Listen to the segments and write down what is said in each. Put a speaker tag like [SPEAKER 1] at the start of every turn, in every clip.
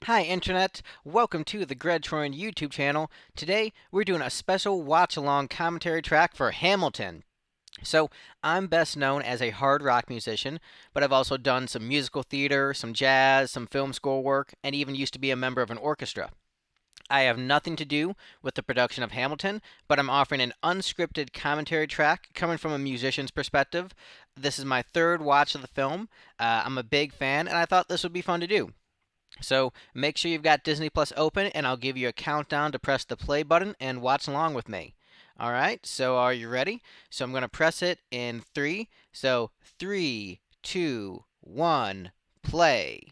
[SPEAKER 1] Hi, Internet. Welcome to the Greg Troyan YouTube channel. Today, we're doing a special watch along commentary track for Hamilton. So, I'm best known as a hard rock musician, but I've also done some musical theater, some jazz, some film score work, and even used to be a member of an orchestra. I have nothing to do with the production of Hamilton, but I'm offering an unscripted commentary track coming from a musician's perspective. This is my third watch of the film. I'm a big fan, and I thought this would be fun to do. So make sure you've got Disney Plus open, and I'll give you a countdown to press the play button and watch along with me. All right, so are you ready? So I'm going to press it in three. So three, two, one, play.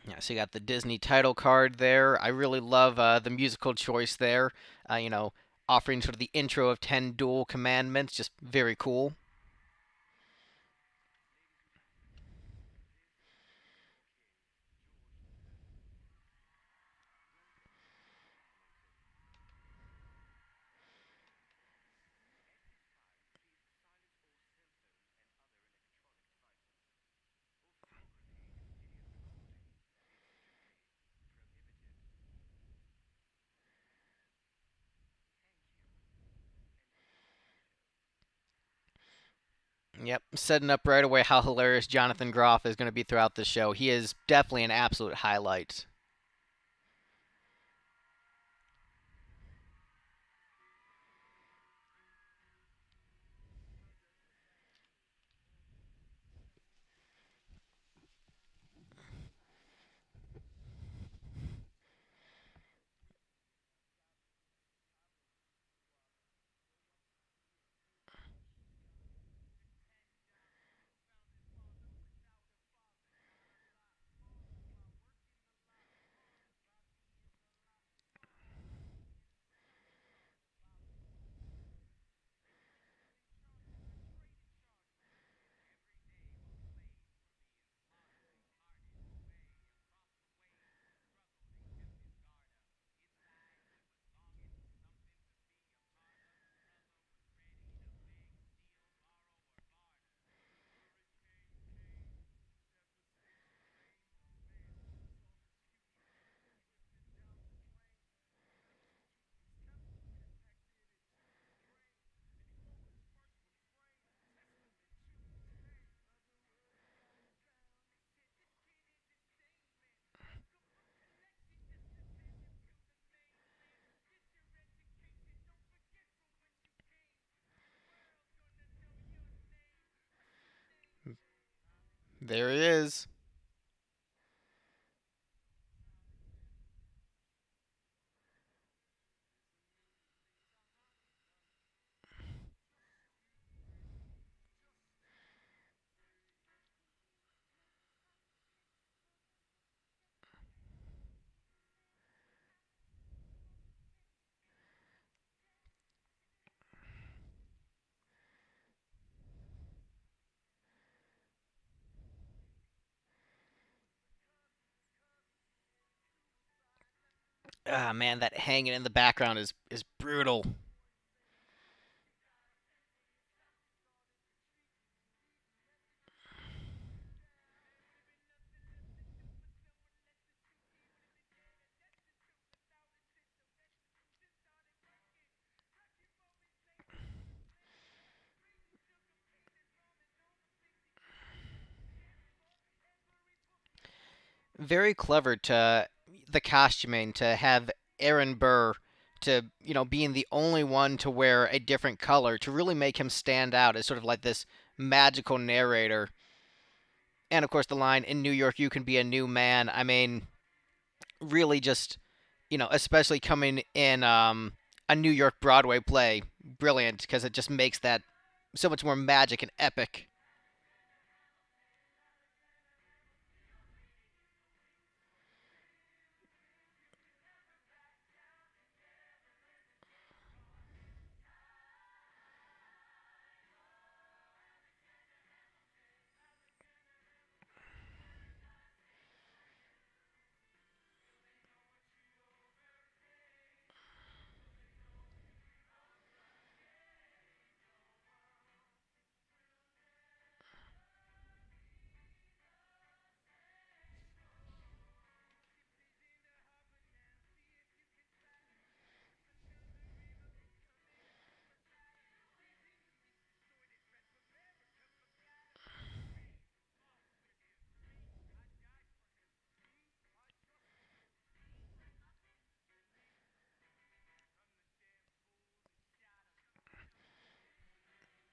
[SPEAKER 1] Yeah, so you got the Disney title card there. I really love the musical choice there. Uh, you know, Offering sort of the intro of 10 dual commandments, just very cool. Yep, setting up right away how hilarious Jonathan Groff is going to be throughout the show. He is definitely an absolute highlight. There he is. Ah, man, that hanging in the background is brutal. Very clever to the costuming to have Aaron Burr to, being the only one to wear a different color to really make him stand out as sort of like this magical narrator. And of course the line in New York you can be a new man. I mean, really just, especially coming in a New York Broadway play, brilliant because it just makes that so much more magic and epic.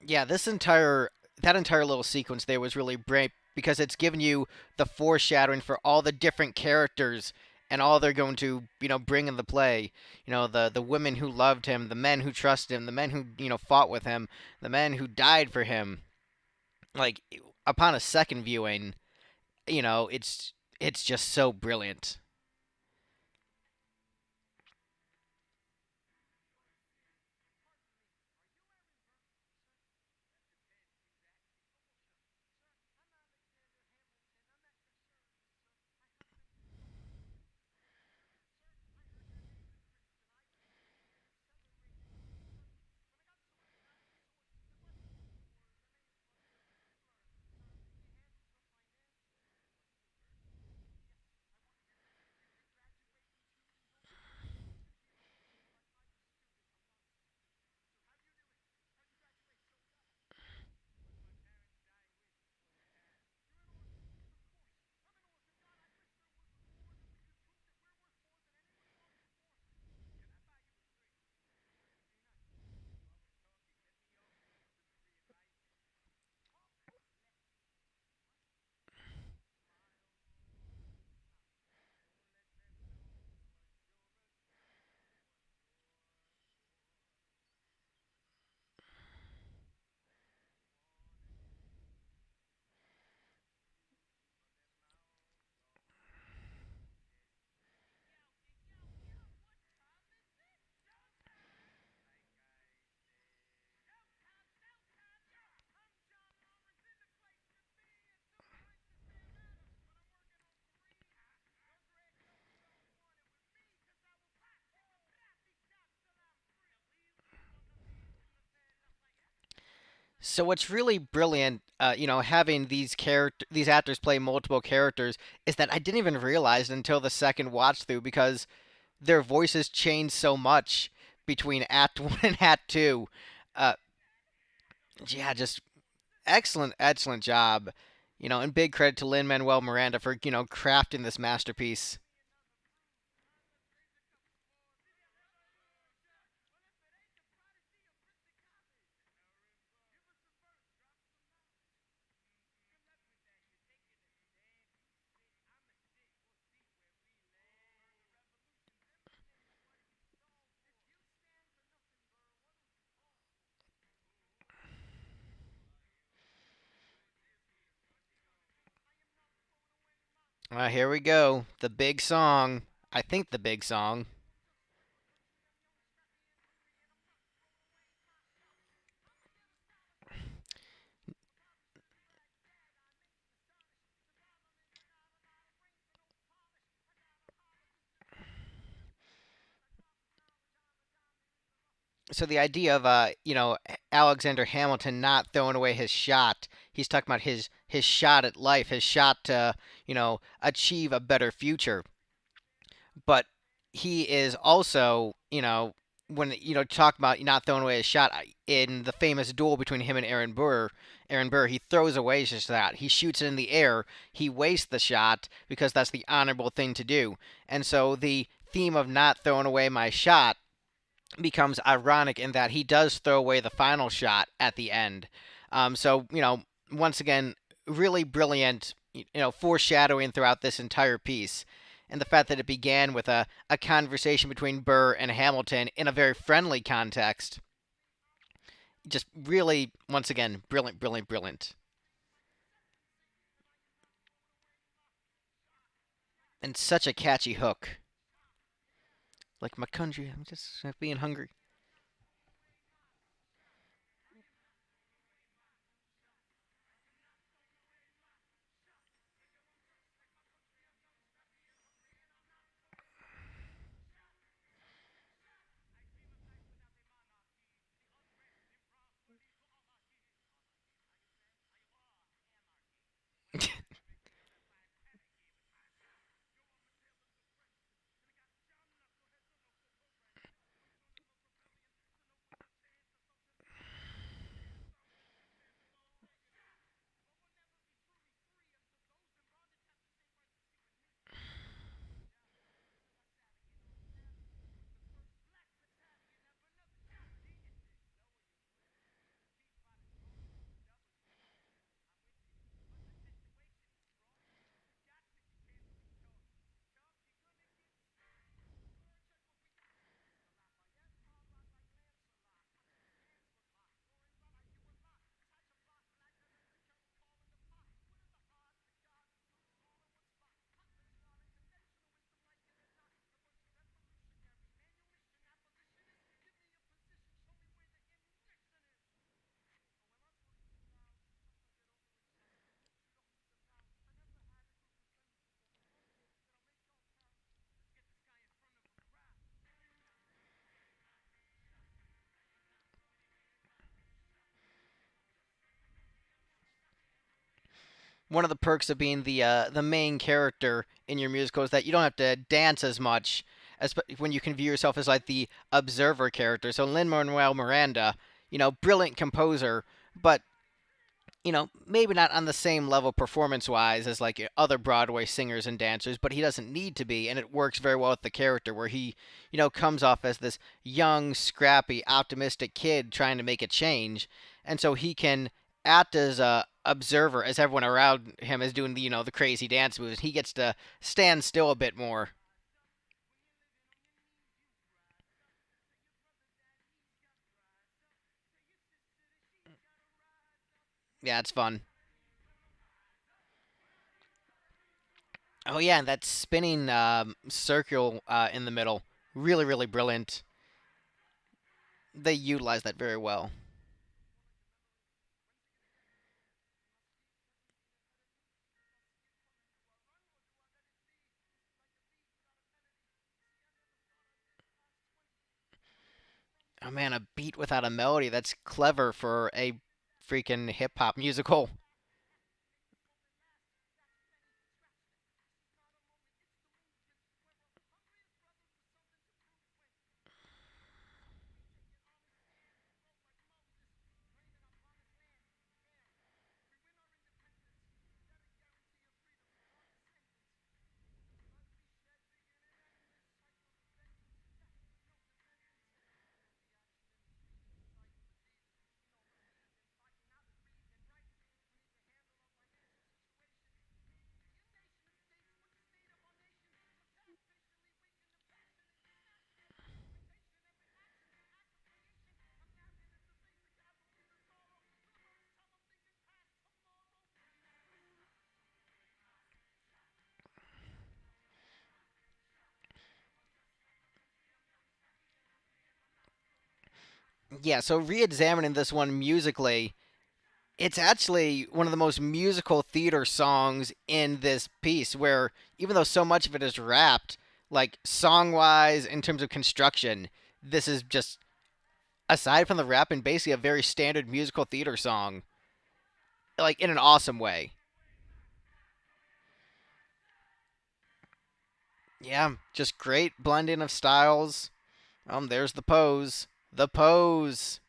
[SPEAKER 1] Yeah, that entire little sequence there was really great because it's given you the foreshadowing for all the different characters and all they're going to, bring in the play. The women who loved him, the men who trusted him, the men who, fought with him, the men who died for him. Like upon a second viewing, it's just so brilliant. So what's really brilliant, having these actors play multiple characters, is that I didn't even realize until the second watch through because their voices change so much between Act One and Act Two. Uh, yeah, just excellent, excellent job. And big credit to Lin-Manuel Miranda for crafting this masterpiece. Here we go, the big song. I think the big song. So the idea of Alexander Hamilton not throwing away his shot. He's talking about his shot at life, his shot to achieve a better future. But he is also when talk about not throwing away his shot in the famous duel between him and Aaron Burr. Aaron Burr, he throws away his shot. He shoots it in the air. He wastes the shot because that's the honorable thing to do. And so the theme of not throwing away my shot becomes ironic in that he does throw away the final shot at the end. So once again, really brilliant, foreshadowing throughout this entire piece. And the fact that it began with a conversation between Burr and Hamilton in a very friendly context, just really, once again, brilliant, brilliant, brilliant. And such a catchy hook. Like my country, I'm just being hungry. one of the perks of being the main character in your musical is that you don't have to dance as much as when you can view yourself as like the observer character. So Lin-Manuel Miranda, brilliant composer, but maybe not on the same level performance wise as like other Broadway singers and dancers, but he doesn't need to be, and it works very well with the character where he, comes off as this young, scrappy, optimistic kid trying to make a change, and so he can act as a observer as everyone around him is doing the the crazy dance moves. He gets to stand still a bit more. Yeah, it's fun. Oh yeah, and that spinning circle in the middle, really, really brilliant. They utilize that very well. Oh man, a beat without a melody. That's clever for a freaking hip hop musical. Yeah, so re examining this one musically, it's actually one of the most musical theater songs in this piece, where even though so much of it is rapped, like song wise, in terms of construction, this is just, aside from the rap, and basically a very standard musical theater song, like in an awesome way. Yeah, just great blending of styles. There's the pose. The pose.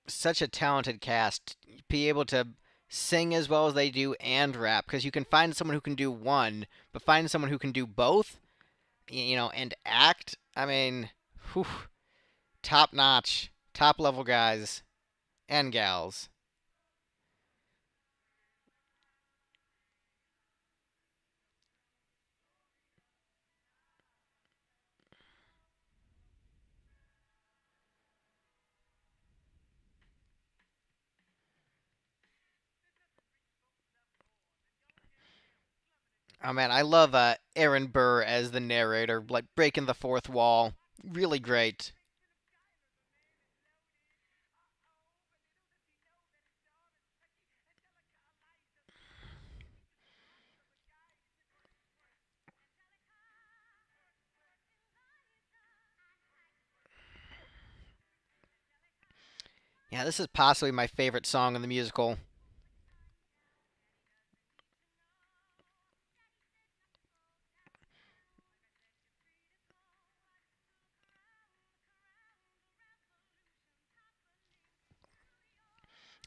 [SPEAKER 1] Such a talented cast. Be able to sing as well as they do and rap, because you can find someone who can do one, but find someone who can do both, and act. I mean, whew, top notch, top level guys and gals. Oh man, I love Aaron Burr as the narrator, like breaking the fourth wall. Really great. Yeah, this is possibly my favorite song in the musical.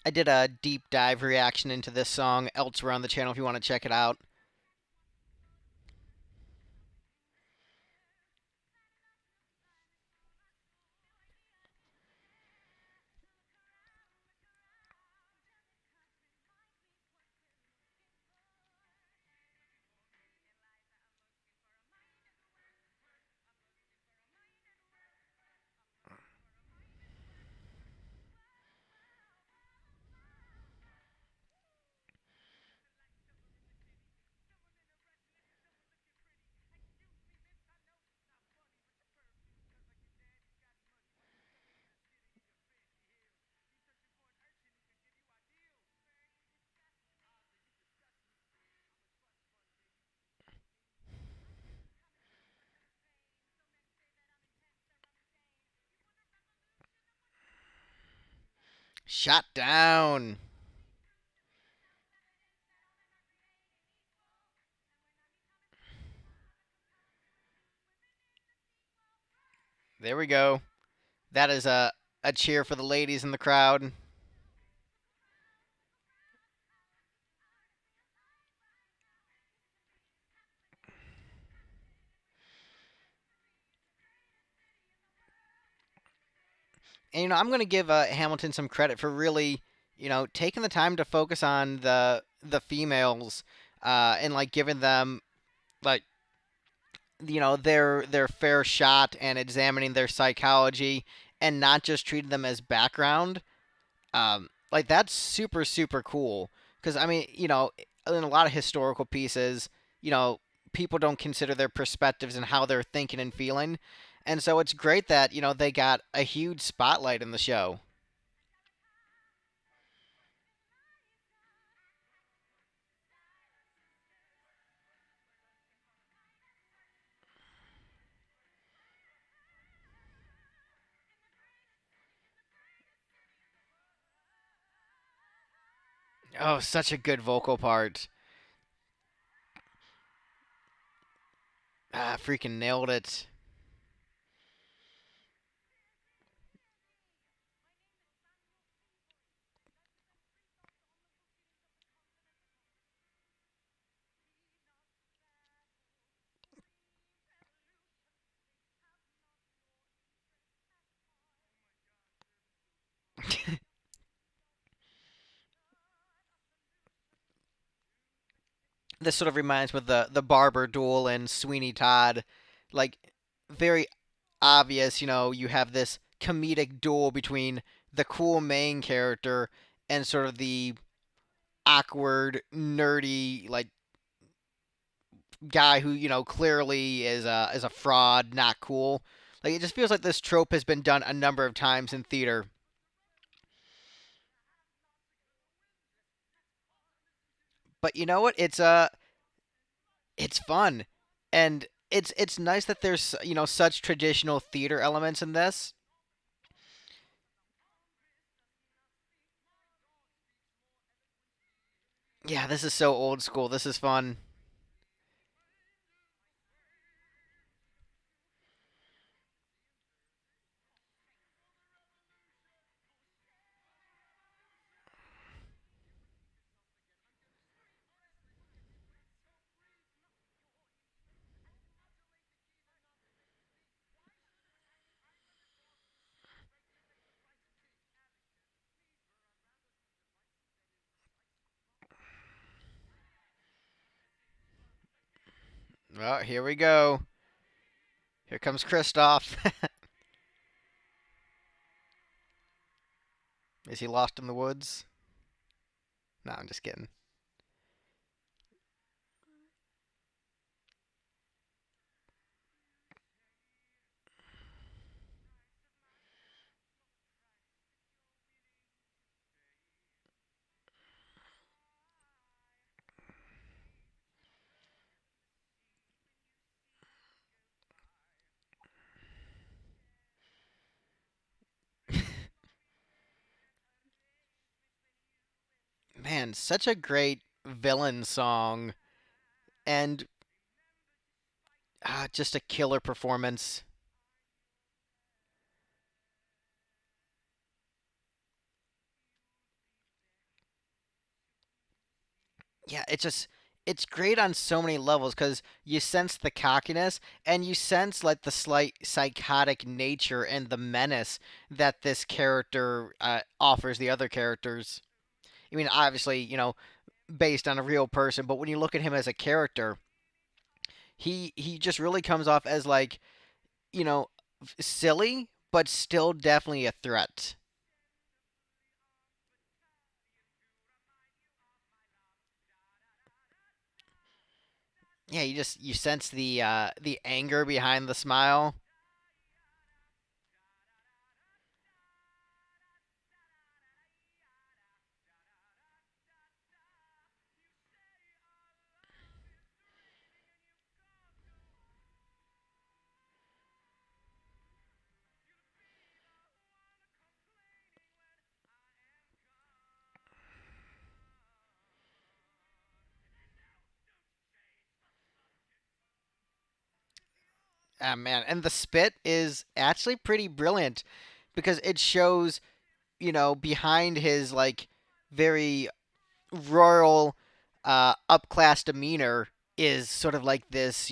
[SPEAKER 1] I did a deep dive reaction into this song elsewhere on the channel if you want to check it out. Shot down. There we go. That is a cheer for the ladies in the crowd. And I'm going to give Hamilton some credit for really, taking the time to focus on the females, and like giving them like their fair shot and examining their psychology and not just treating them as background. Like that's super cool because I mean, in a lot of historical pieces, you know, people don't consider their perspectives and how they're thinking and feeling, and so it's great that they got a huge spotlight in the show. Oh, such a good vocal part. Ah, freaking nailed it. This sort of reminds me of the barber duel and Sweeney Todd, like very obvious. You have this comedic duel between the cool main character and sort of the awkward, nerdy, like guy who clearly is a fraud, not cool. Like it just feels like this trope has been done a number of times in theater. But you know what? It's fun, and it's nice that there's such traditional theater elements in this. Yeah, this is so old school. This is fun. Well, here we go. Here comes Kristoff. Is he lost in the woods? No, I'm just kidding. Man, such a great villain song, and just a killer performance. Yeah, it's great on so many levels because you sense the cockiness and you sense like the slight psychotic nature and the menace that this character offers the other characters. I mean, obviously, based on a real person, but when you look at him as a character, he just really comes off as like, you know, silly, but still definitely a threat. Yeah, you sense the anger behind the smile. Ah, man, and the spit is actually pretty brilliant because it shows, behind his like very royal, upclass demeanor is sort of like this,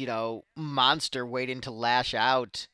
[SPEAKER 1] monster waiting to lash out.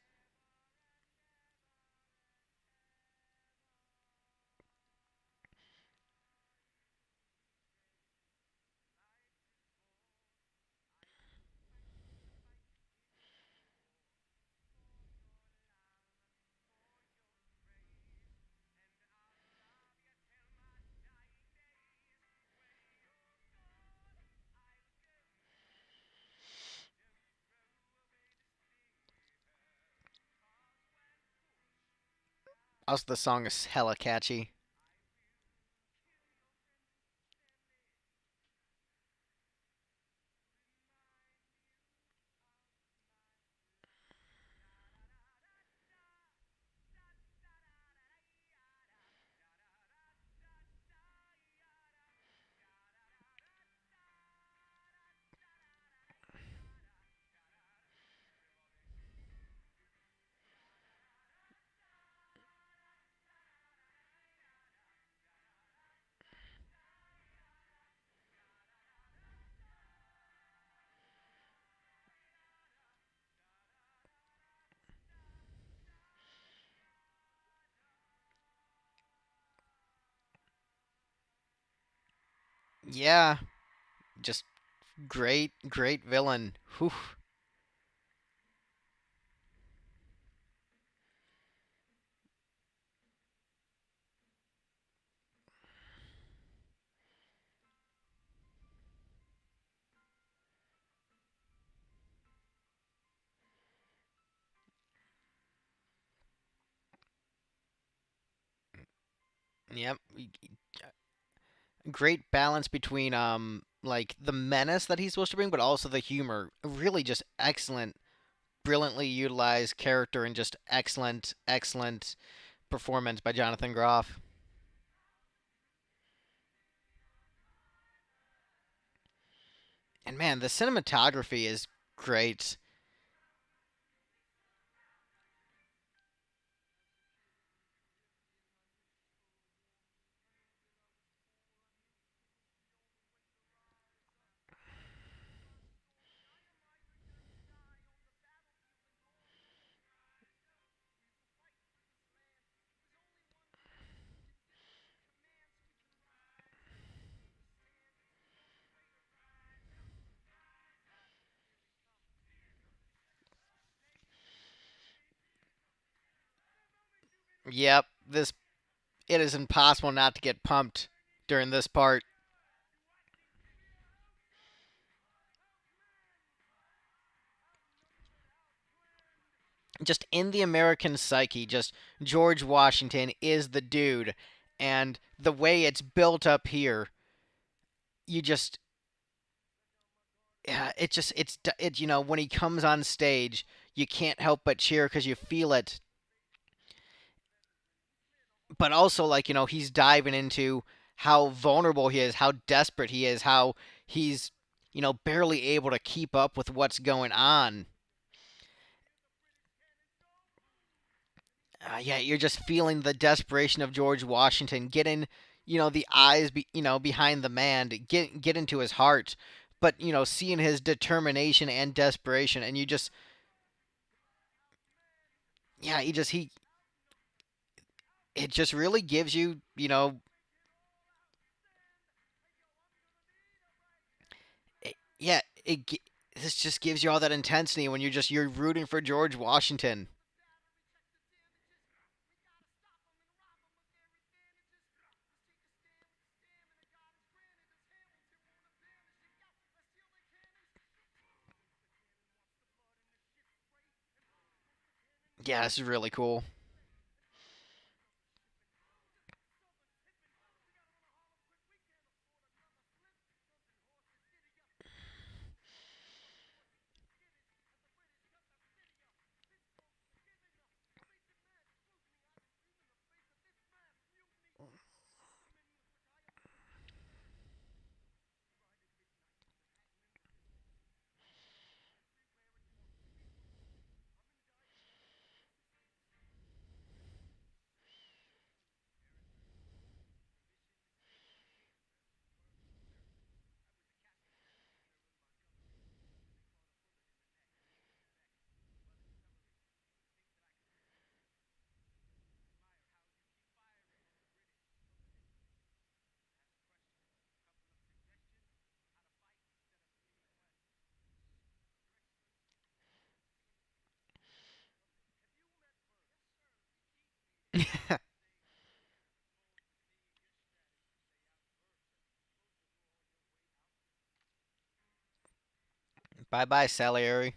[SPEAKER 1] Also, the song is hella catchy. Yeah, just great villain. Whew. Yep. Great balance between like the menace that he's supposed to bring, but also the humor. Really, just excellent, brilliantly utilized character and just excellent performance by Jonathan Groff. And man, the cinematography is great. Yep, this it is impossible not to get pumped during this part. Just in the American psyche, just George Washington is the dude, and the way it's built up here, you just yeah, when he comes on stage, you can't help but cheer because you feel it. But also, like, he's diving into how vulnerable he is, how desperate he is, how he's, barely able to keep up with what's going on. Yeah, you're just feeling the desperation of George Washington, getting, the eyes, behind the man, to get into his heart, but seeing his determination and desperation, and you just, yeah, it just really gives you, yeah, this just gives you all that intensity when you're rooting for George Washington. Yeah, this is really cool. Bye bye, Salieri.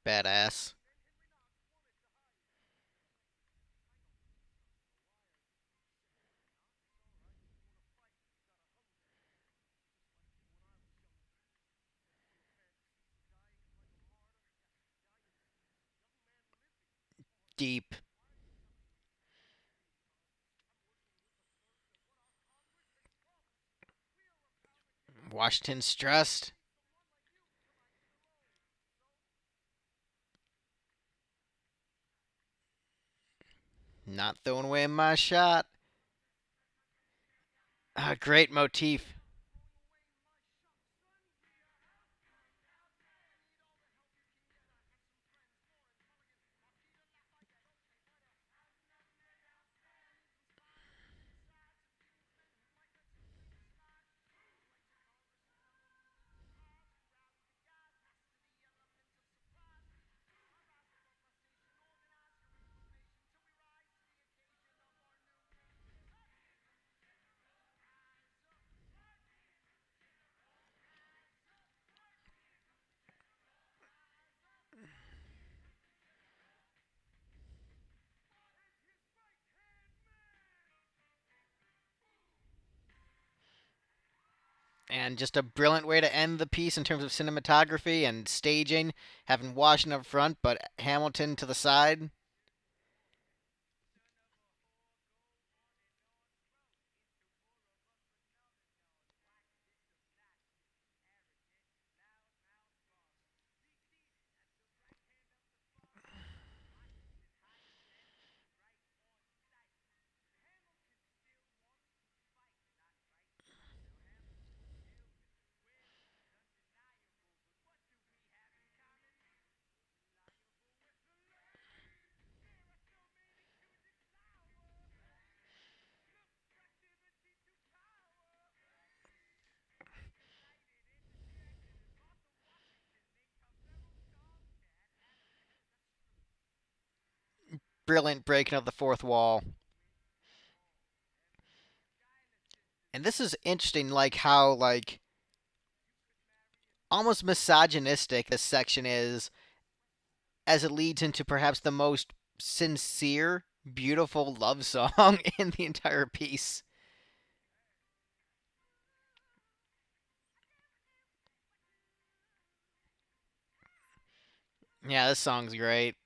[SPEAKER 1] Badass. Deep. Washington stressed. Not throwing away my shot. Great motif. And just a brilliant way to end the piece in terms of cinematography and staging, having Washington up front, but Hamilton to the side. Brilliant breaking of the fourth wall. And this is interesting, like how almost misogynistic this section is, as it leads into perhaps the most sincere, beautiful love song in the entire piece. Yeah, this song's great.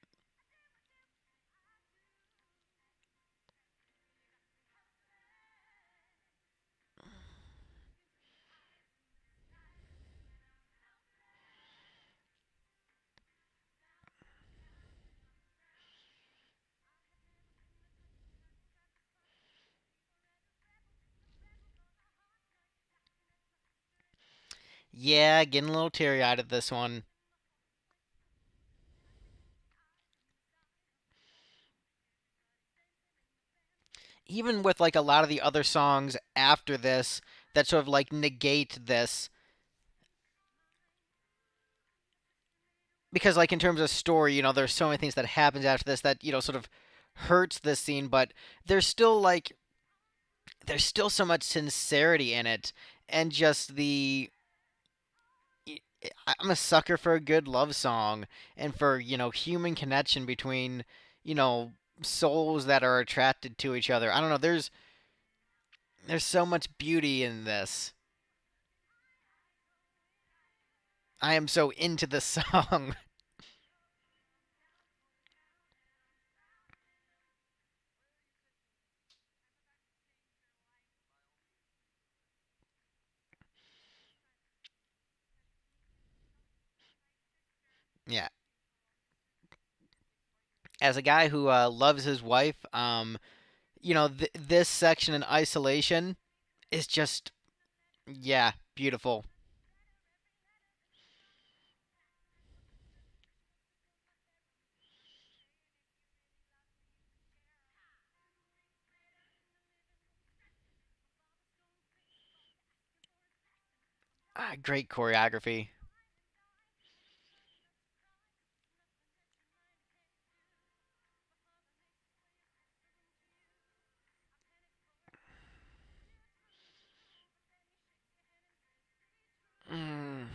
[SPEAKER 1] Yeah, getting a little teary eyed at this one. Even with like a lot of the other songs after this that sort of like negate this, because like in terms of story, there's so many things that happens after this that sort of hurts this scene, but there's still like there's still so much sincerity in it, and just the I'm a sucker for a good love song and for human connection between you know souls that are attracted to each other. I don't know. There's so much beauty in this. I am so into this song. Yeah, as a guy who loves his wife, this section in isolation is just yeah, beautiful. Great choreography. Mm.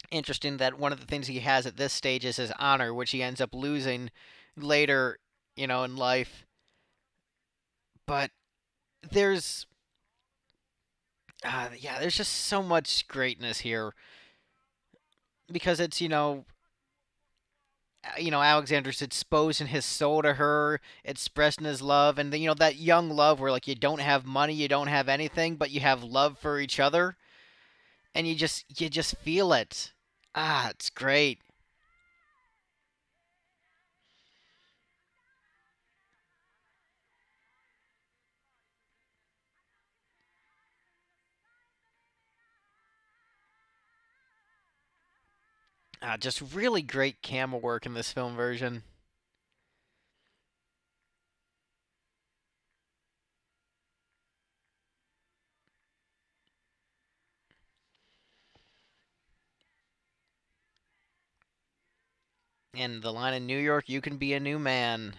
[SPEAKER 1] Interesting that one of the things he has at this stage is his honor, which he ends up losing later, in life. But there's, yeah, there's just so much greatness here because it's, Alexander's exposing his soul to her, expressing his love, and that young love where like you don't have money, you don't have anything, but you have love for each other, and you just feel it. It's great. Just really great camera work in this film version. And the line in New York, you can be a new man.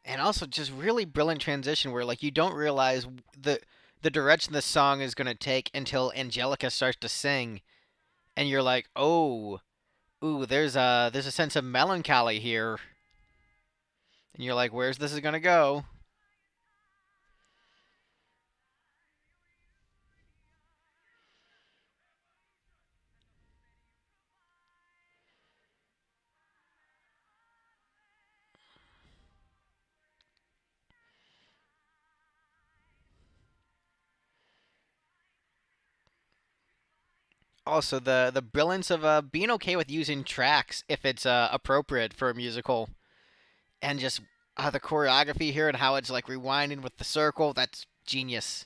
[SPEAKER 1] And also just really brilliant transition where like you don't realize the the direction the song is going to take until Angelica starts to sing and you're like, "Oh, ooh, there's a sense of melancholy here." And you're like, "Where's this is going to go?" Also, the brilliance of being okay with using tracks if it's appropriate for a musical, and just the choreography here and how it's like rewinding with the circle. That's genius.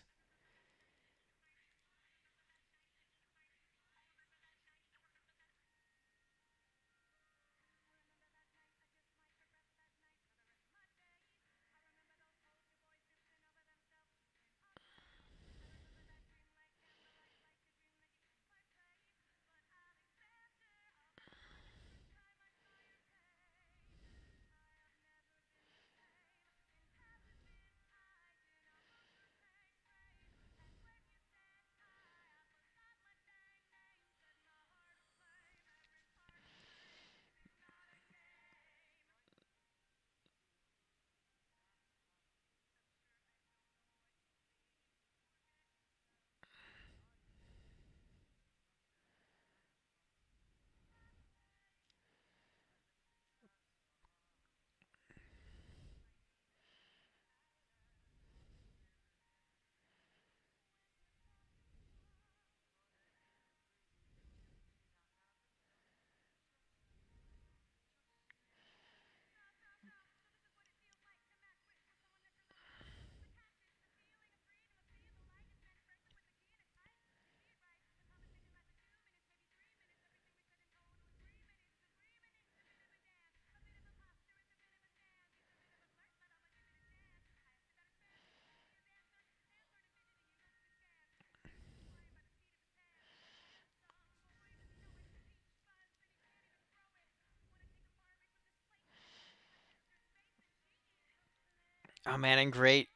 [SPEAKER 1] Oh man, and great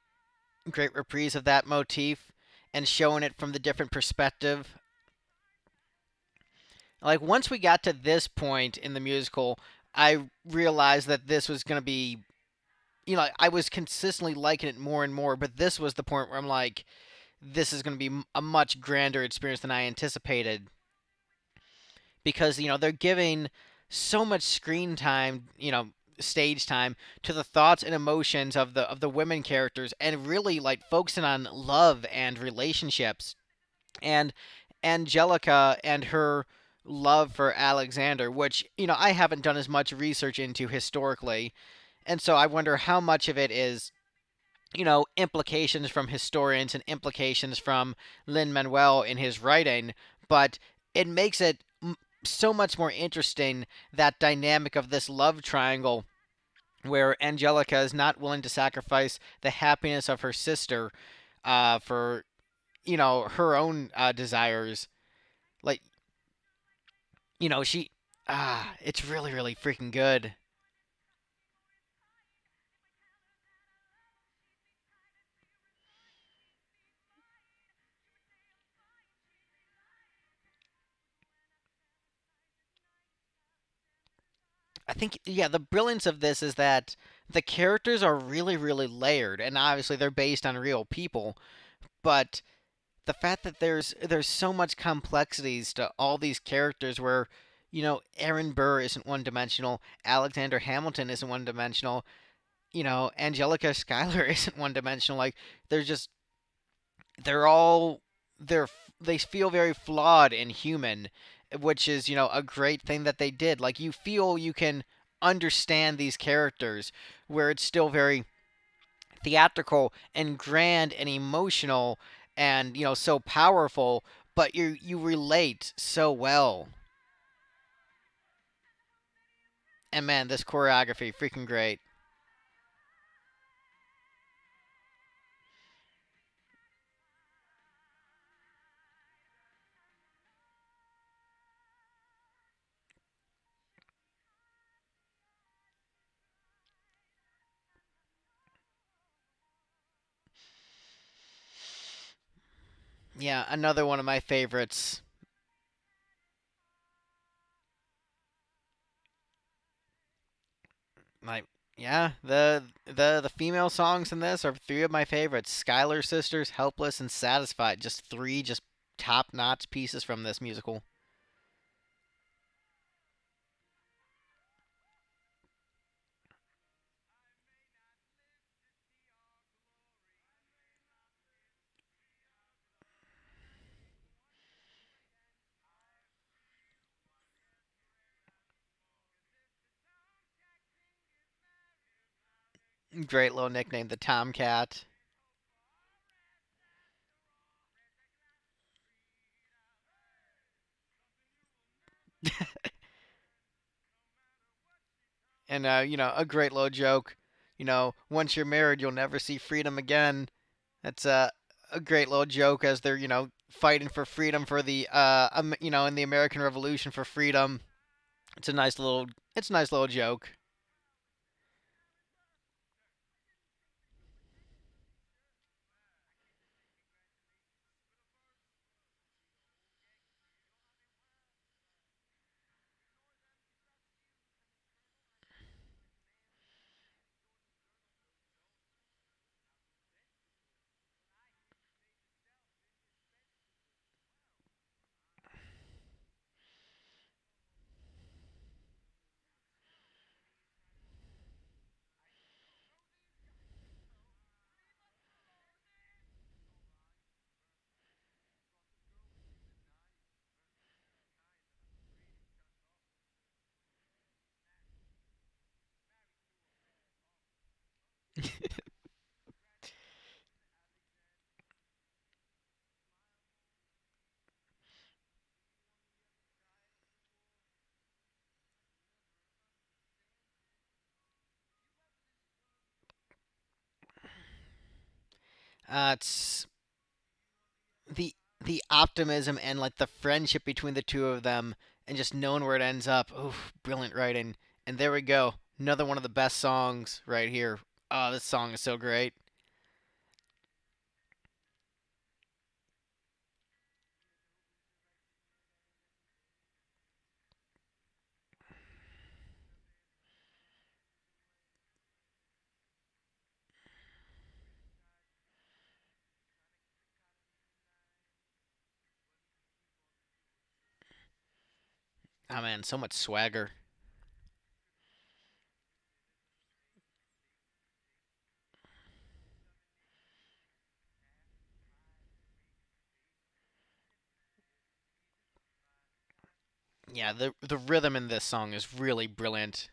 [SPEAKER 1] reprise of that motif and showing it from the different perspective. Like once we got to this point in the musical, I realized that this was going to be, I was consistently liking it more and more, but this was the point where I'm like, this is going to be a much grander experience than I anticipated because, they're giving so much screen time, stage time to the thoughts and emotions of the women characters and really like focusing on love and relationships and Angelica and her love for Alexander, which, I haven't done as much research into historically. And so I wonder how much of it is, implications from historians and implications from Lin-Manuel in his writing, but it makes it so much more interesting that dynamic of this love triangle where Angelica is not willing to sacrifice the happiness of her sister for her own desires. Like she it's really really freaking good. I think yeah, the brilliance of this is that the characters are really really layered and obviously they're based on real people, but the fact that there's so much complexities to all these characters where Aaron Burr isn't one dimensional, Alexander Hamilton isn't one dimensional, Angelica Schuyler isn't one dimensional. Like they're just they're all they feel very flawed and human, which is a great thing that they did. Like you feel you can understand these characters where it's still very theatrical and grand and emotional and so powerful, but you relate so well. And man, this choreography freaking great. Yeah, another one of my favorites. Like yeah, the female songs in this are three of my favorites. Schuyler Sisters, Helpless, and Satisfied. Just three just top notch pieces from this musical. Great little nickname, the Tomcat. And a great little joke. Once you're married, you'll never see freedom again. That's a great little joke as they're fighting for freedom for the in the American Revolution for freedom. It's a nice little it's a nice little joke. It's the the optimism and like the friendship between the two of them, and just knowing where it ends up. Oof, brilliant writing. And there we go, another one of the best songs right here. Oh, this song is so great. Oh man, so much swagger. Yeah, the rhythm in this song is really brilliant.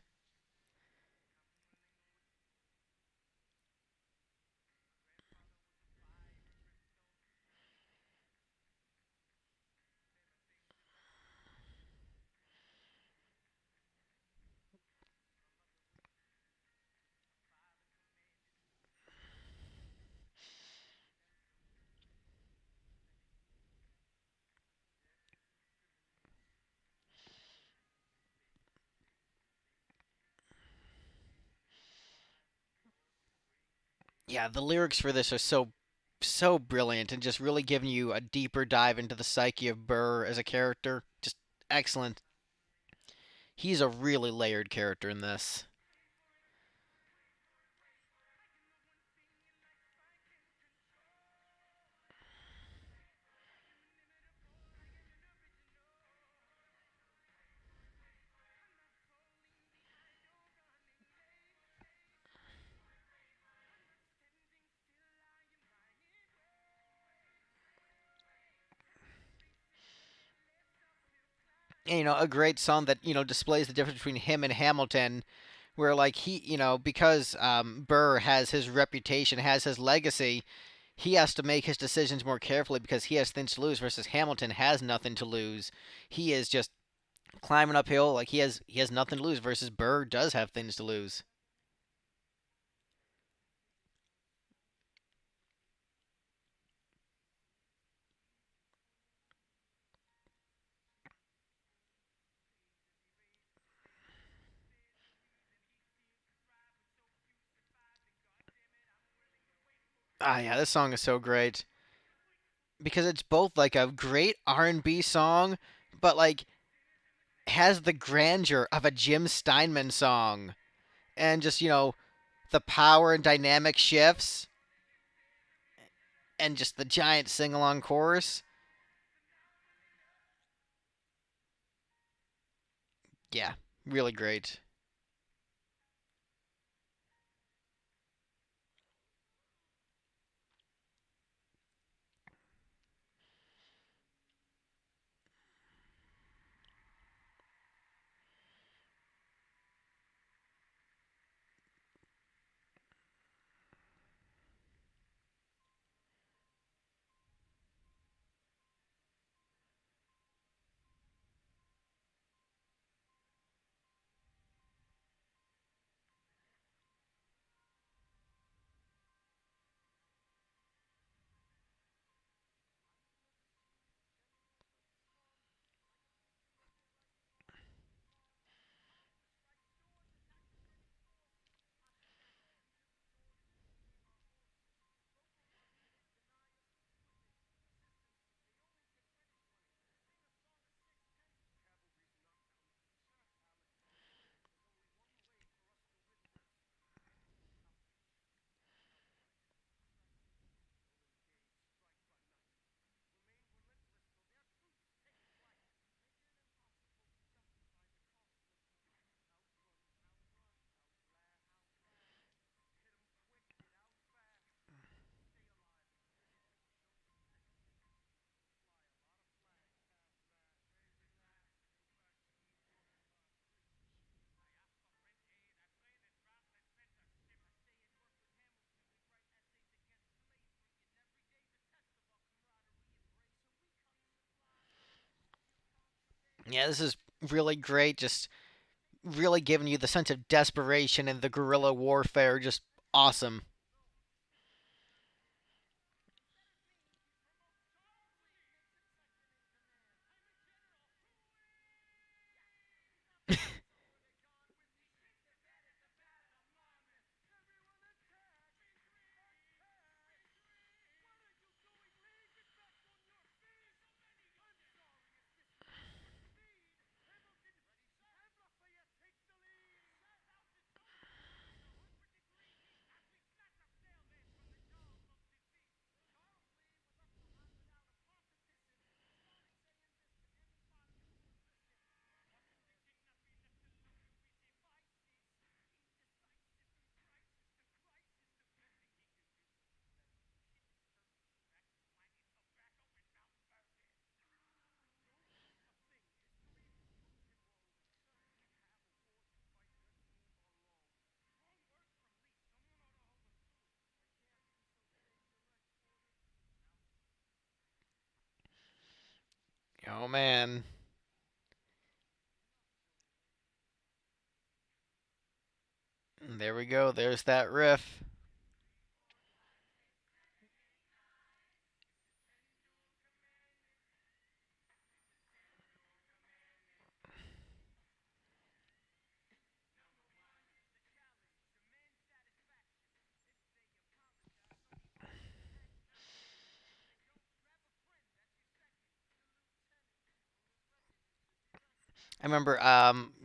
[SPEAKER 1] Yeah, the lyrics for this are so brilliant and just really giving you a deeper dive into the psyche of Burr as a character. Just excellent. He's a really layered character in this. And, a great song that displays the difference between him and Hamilton, where like he, because Burr has his reputation, has his legacy, he has to make his decisions more carefully because he has things to lose. Versus Hamilton has nothing to lose. He is just climbing uphill, like he has nothing to lose. Versus Burr does have things to lose. Ah, yeah, this song is so great because it's both like a great R&B song, but like has the grandeur of a Jim Steinman song, and just the power and dynamic shifts, and just the giant sing along chorus. Yeah, really great. Yeah, this is really great. Just really giving you the sense of desperation and the guerrilla warfare. Just awesome. Oh man. There we go. There's that riff. I remember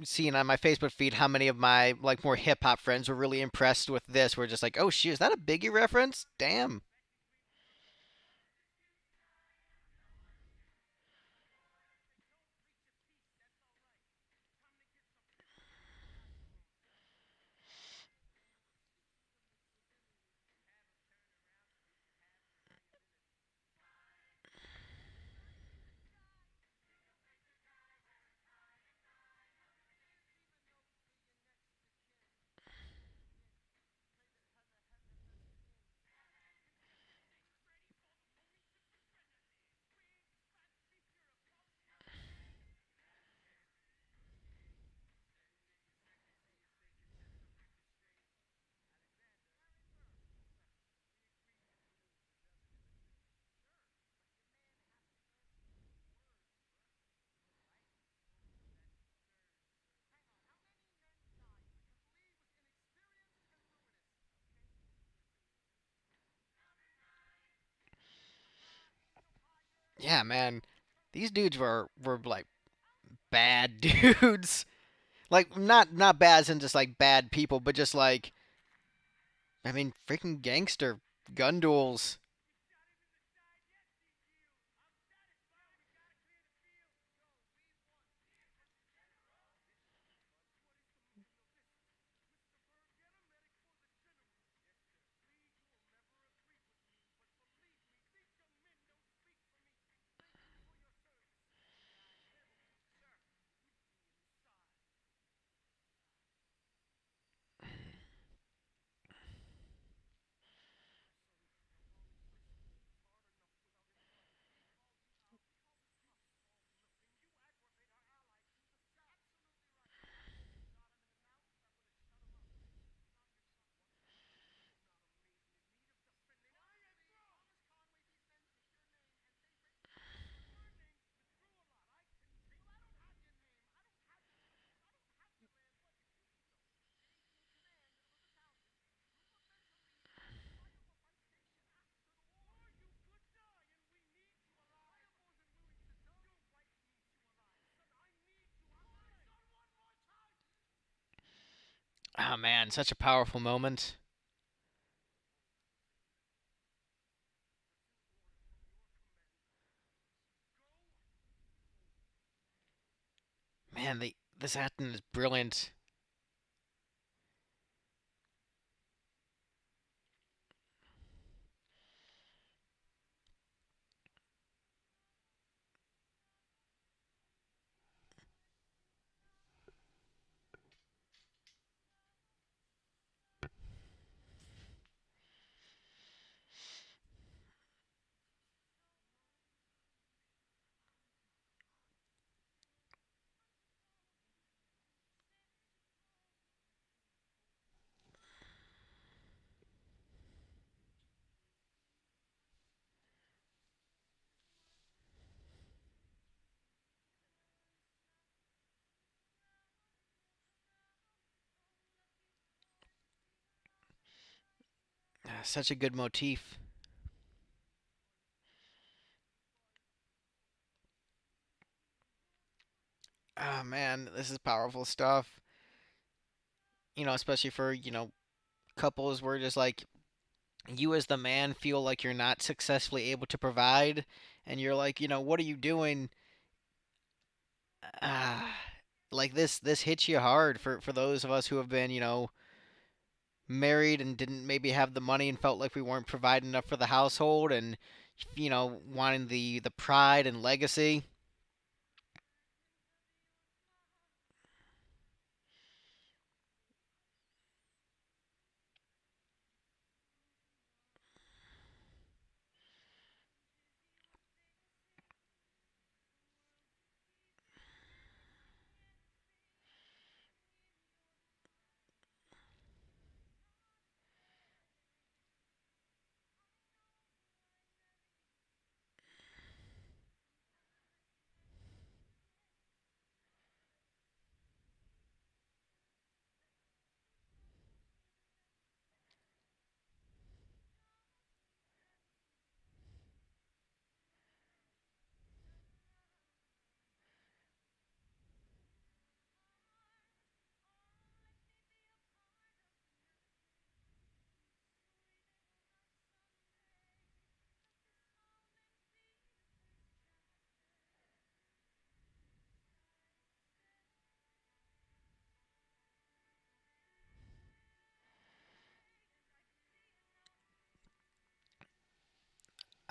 [SPEAKER 1] seeing on my Facebook feed how many of my like more hip hop friends were really impressed with this. We're just like, oh shoot, is that a Biggie reference? Damn. Yeah, man. These dudes were like bad dudes. Like not bad as in just like bad people, but just like I mean freaking gangster gun duels. Oh man, such a powerful moment. Man, this acting is brilliant. Such a good motif. Oh man, this is powerful stuff. Especially for, couples where just like you as the man feel like you're not successfully able to provide and you're like, what are you doing? Ah, like this hits you hard for those of us who have been, married and didn't maybe have the money and felt like we weren't providing enough for the household and wanting the pride and legacy.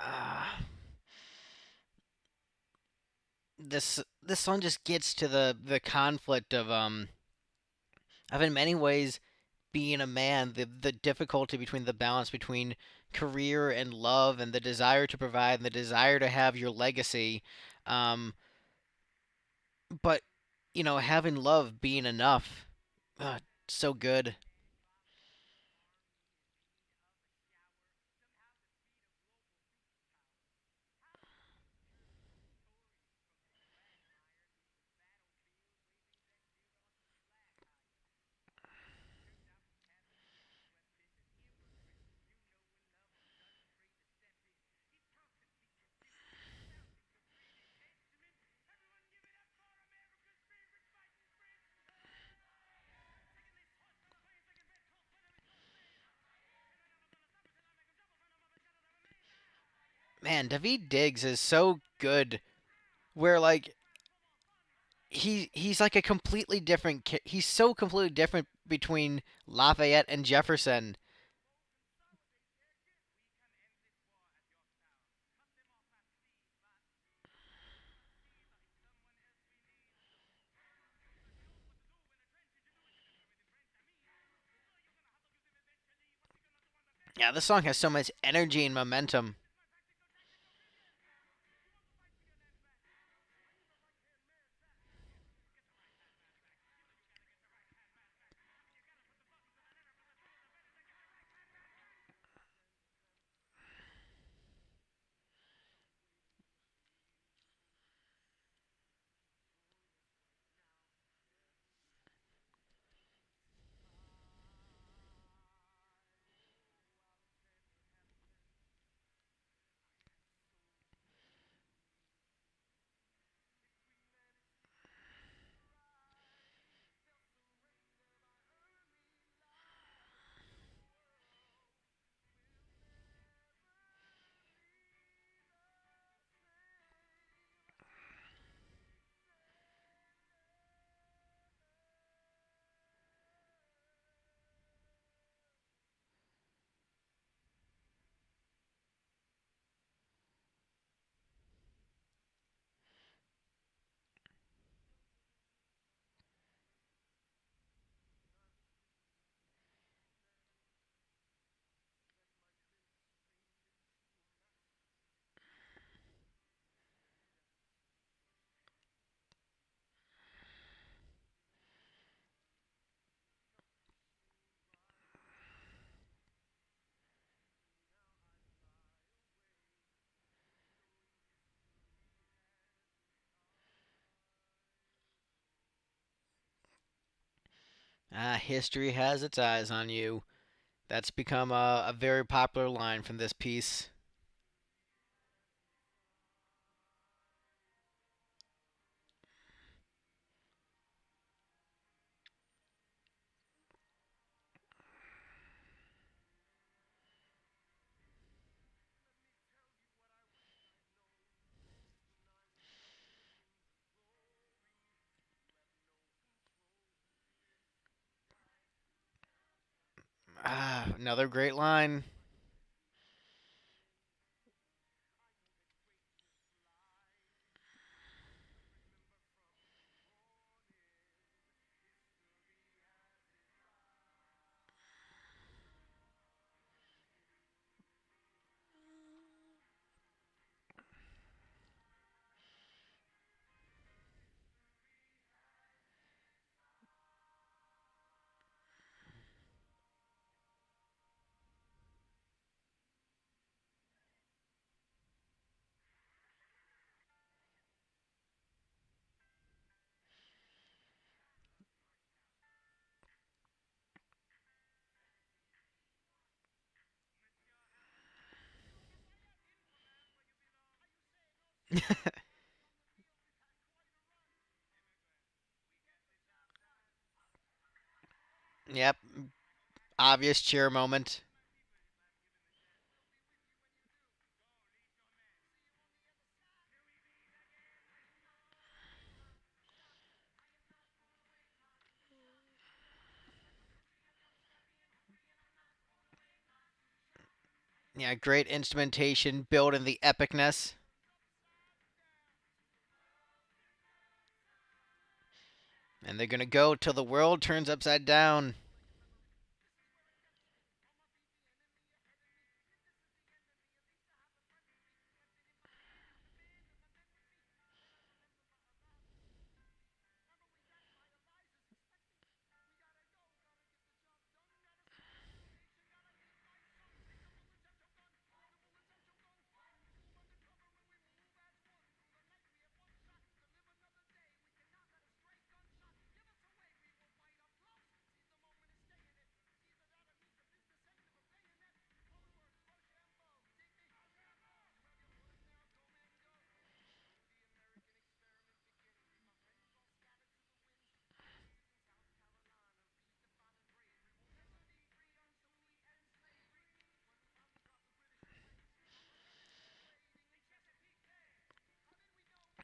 [SPEAKER 1] Ah, this song just gets to the conflict of in many ways being a man, the difficulty between the balance between career and love and the desire to provide and the desire to have your legacy. Um, but having love being enough. Uh, so good. Man, David Diggs is so good. Where like he's like a completely different. He's so completely different between Lafayette and Jefferson. Yeah, this song has so much energy and momentum. Ah, history has its eyes on you. That's become a very popular line from this piece. Ah, another great line. Yep, obvious cheer moment. Yeah, great instrumentation, building the epicness. And they're gonna go till the world turns upside down.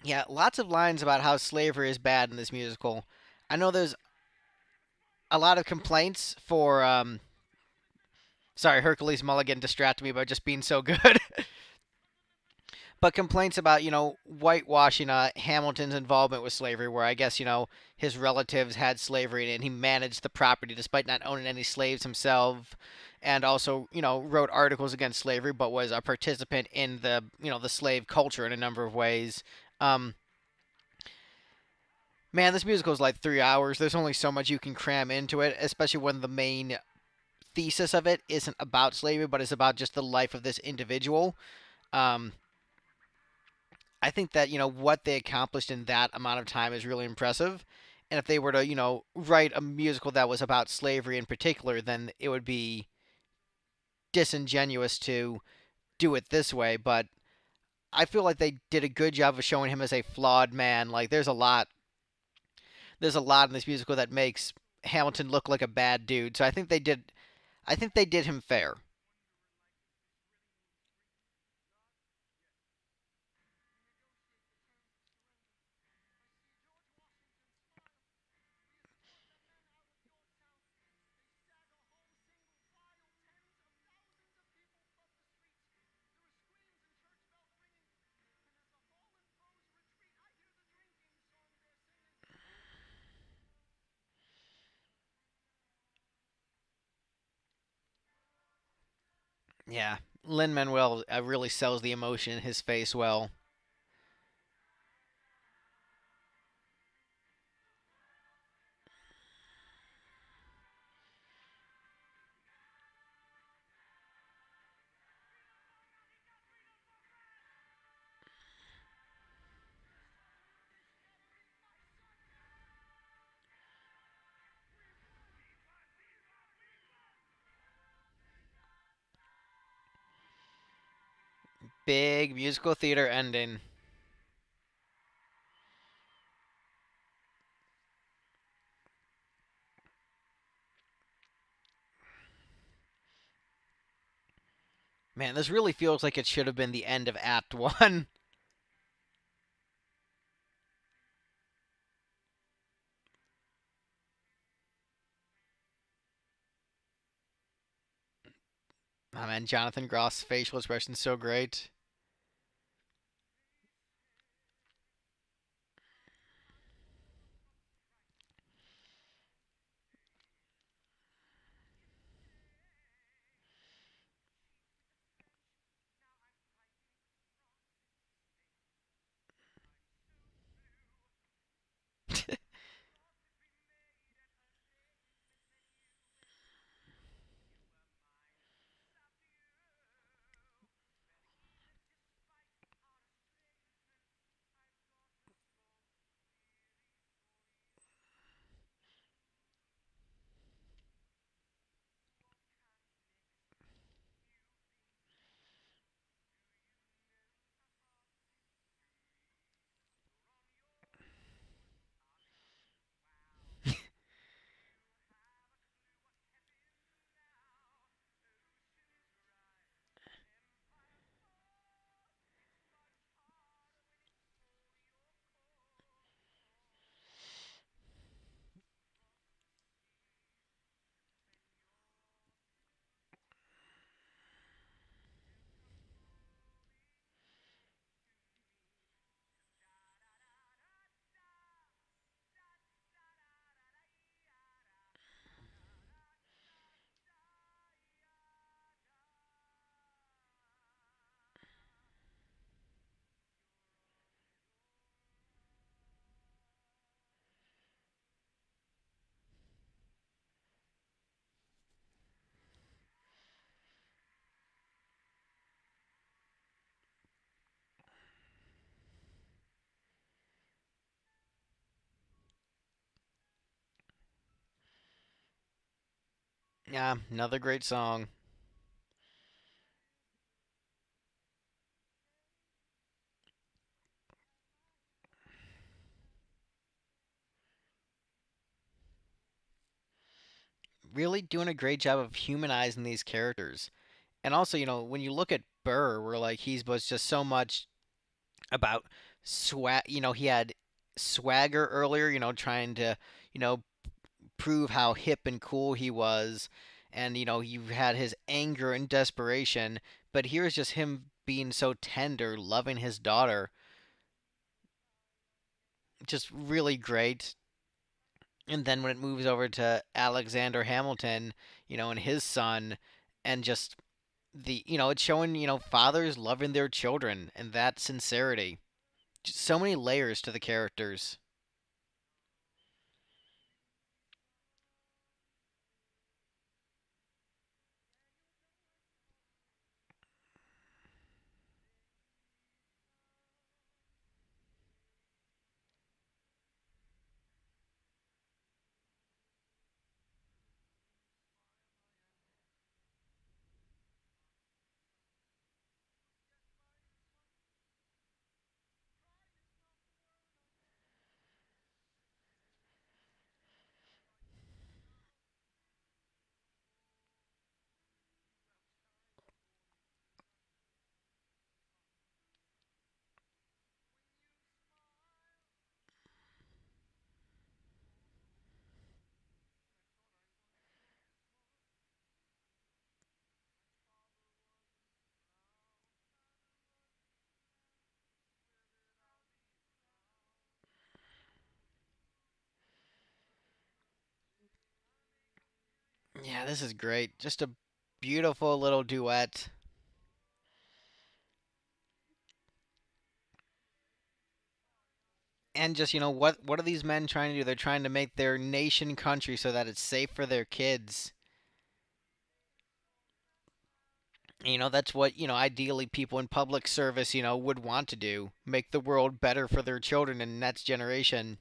[SPEAKER 1] Yeah, lots of lines about how slavery is bad in this musical. I know there's a lot of complaints for sorry, Hercules Mulligan distracted me by just being so good. But complaints about, whitewashing Hamilton's involvement with slavery, where I guess, his relatives had slavery and he managed the property despite not owning any slaves himself. And also, wrote articles against slavery, but was a participant in the slave culture in a number of ways. Um, Man, this musical is like 3 hours. There's only so much you can cram into it, especially when the main thesis of it isn't about slavery, but it's about just the life of this individual. Um, I think that what they accomplished in that amount of time is really impressive. And if they were to write a musical that was about slavery in particular, then it would be disingenuous to do it this way. But I feel like they did a good job of showing him as a flawed man. Like there's a lot in this musical that makes Hamilton look like a bad dude. So I think they did him fair. Yeah, Lin-Manuel really sells the emotion in his face well. Big musical theater ending. Man, this really feels like it should have been the end of Act 1. Oh man, Jonathan Groff's facial expression is so great. Yeah, another great song. Really doing a great job of humanizing these characters. And also, when you look at Burr, where like he was just so much about swag. He had swagger earlier. Trying to you know prove how hip and cool he was, and you had his anger and desperation. But here's just him being so tender, loving his daughter, just really great. And then when it moves over to Alexander Hamilton, and his son, and just it's showing fathers loving their children and that sincerity. Just so many layers to the characters. Yeah, this is great. Just a beautiful little duet. And just, what are these men trying to do? They're trying to make their nation country so that it's safe for their kids. That's what, ideally people in public service, would want to do. Make the world better for their children and next generation.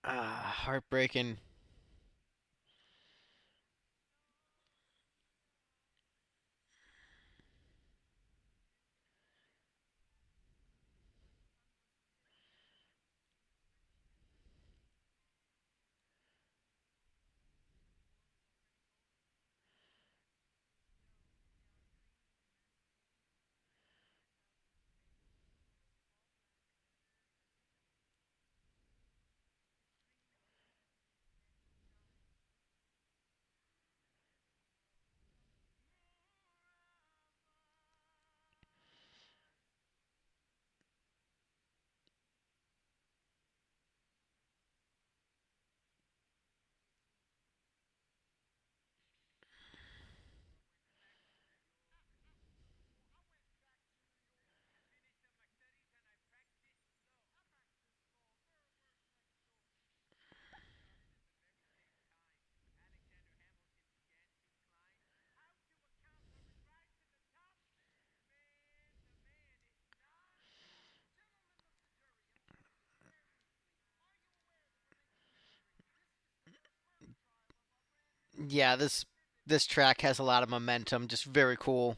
[SPEAKER 1] Heartbreaking. Yeah, this track has a lot of momentum. Just very cool.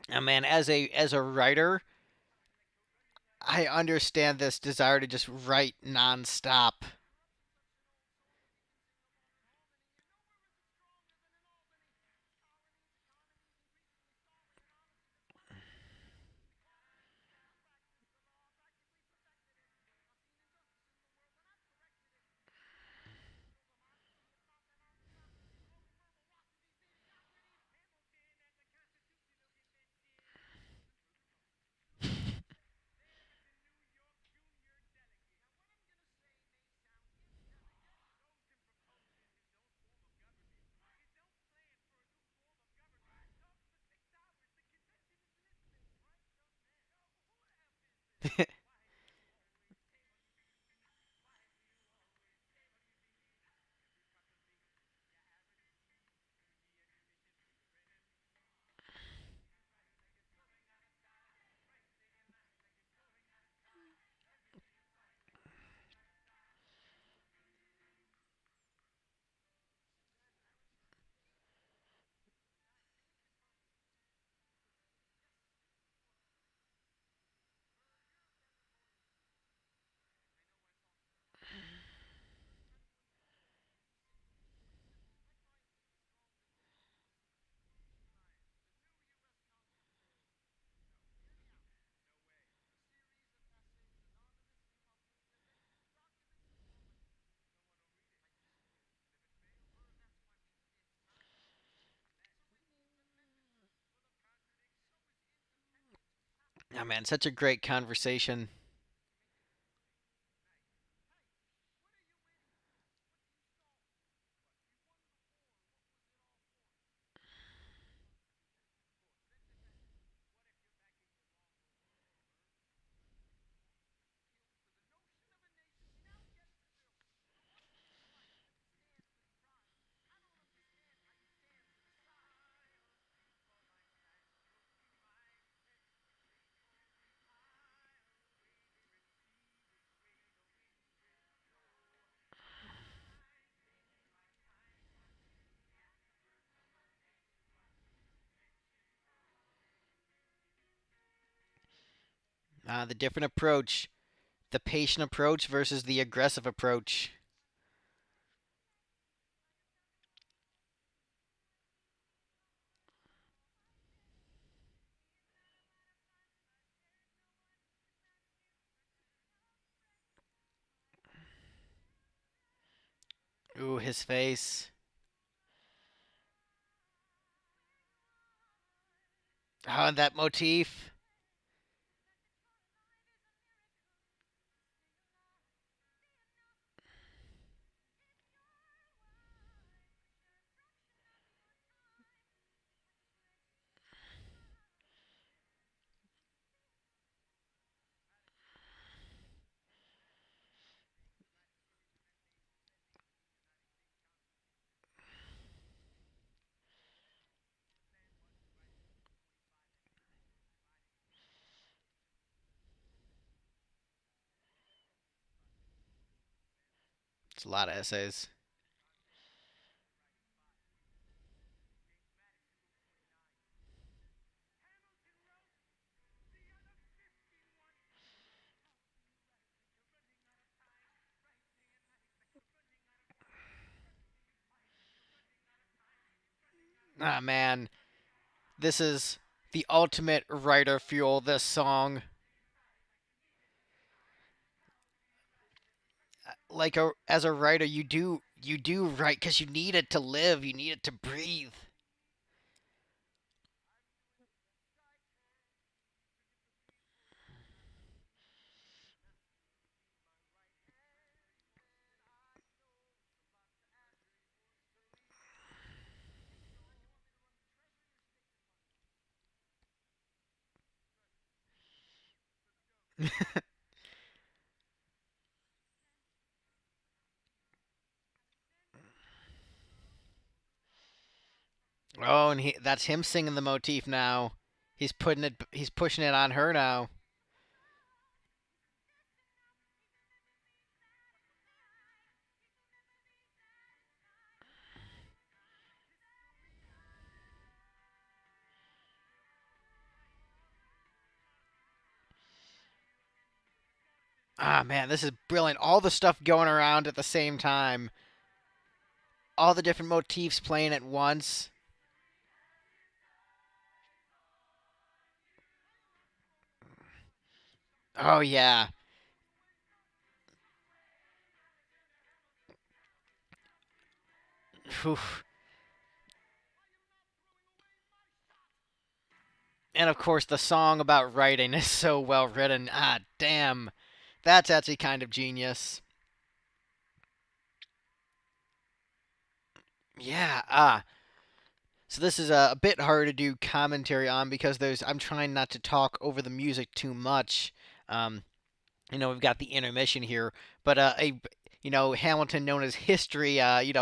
[SPEAKER 1] And man, as a writer, I understand this desire to just write nonstop. Oh man, such a great conversation. The different approach, the patient approach versus the aggressive approach. Ooh, his face. Oh, and that motif. It's a lot of essays. Ah, man. This is the ultimate writer fuel, this song. Like as a writer, you do write because you need it to live, you need it to breathe. Oh, and that's him singing the motif now. He's pushing it on her now. Ah, man, this is brilliant. All the stuff going around at the same time. All the different motifs playing at once. Oh yeah. Whew. And of course, the song about writing is so well written. Ah, damn. That's actually kind of genius. Yeah. So this is a bit hard to do commentary on because I'm trying not to talk over the music too much. Um, we've got the intermission here, but Hamilton known as history,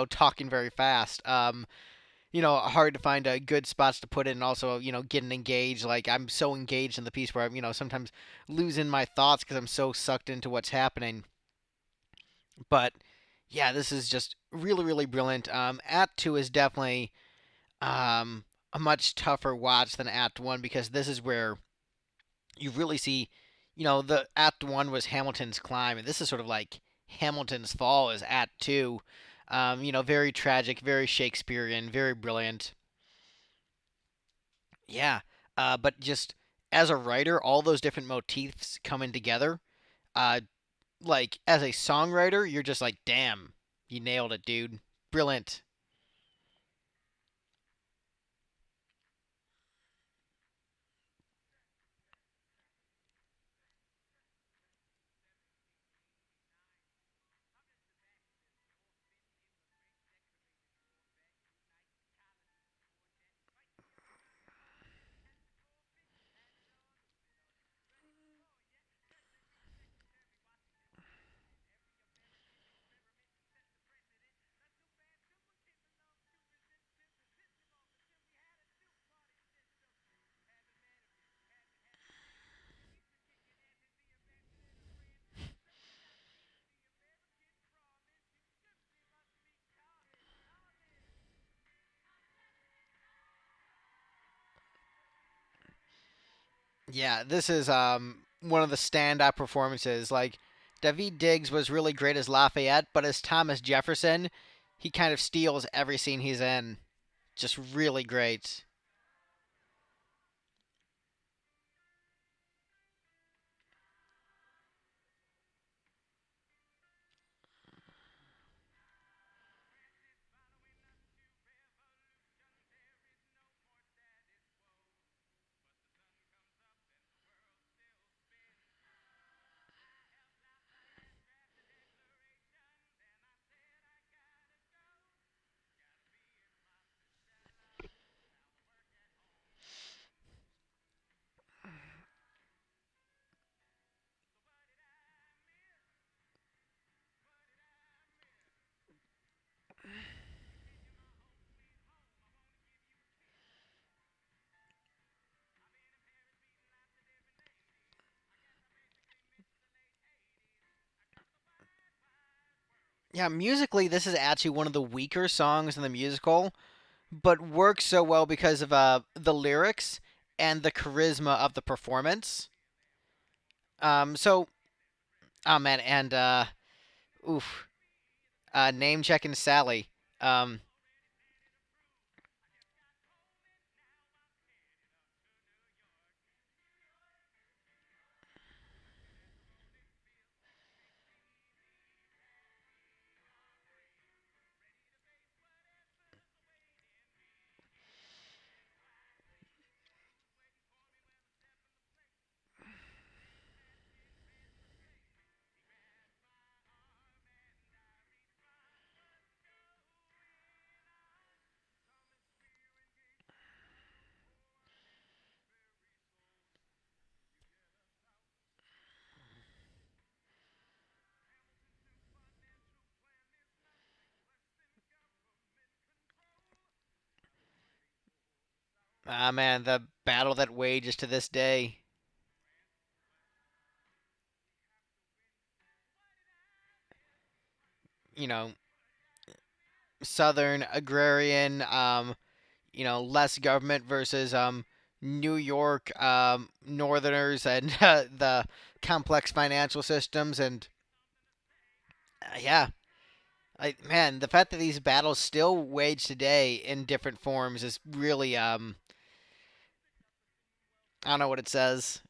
[SPEAKER 1] talking very fast. Hard to find good spots to put it, and also, getting engaged. Like, I'm so engaged in the piece where I'm, sometimes losing my thoughts because I'm so sucked into what's happening. But yeah, this is just really, really brilliant. Act two is definitely a much tougher watch than Act one because this is where you really see, the Act one was Hamilton's climb, and this is sort of like Hamilton's fall is Act two. Very tragic, very Shakespearean, very brilliant. Yeah, but just as a writer, all those different motifs coming together, uh, like as a songwriter, you're just like, damn, you nailed it, dude. Brilliant. Yeah, this is one of the standout performances. Like, David Diggs was really great as Lafayette, but as Thomas Jefferson, he kind of steals every scene he's in. Just really great. Yeah, musically, this is actually one of the weaker songs in the musical, but works so well because of the lyrics and the charisma of the performance. So, oh man, and oof, name checking Sally. Um, ah man, the battle that wages to this day. You know, Southern agrarian, less government versus New York Northerners and the complex financial systems and yeah, man, the fact that these battles still wage today in different forms is really I don't know what it says.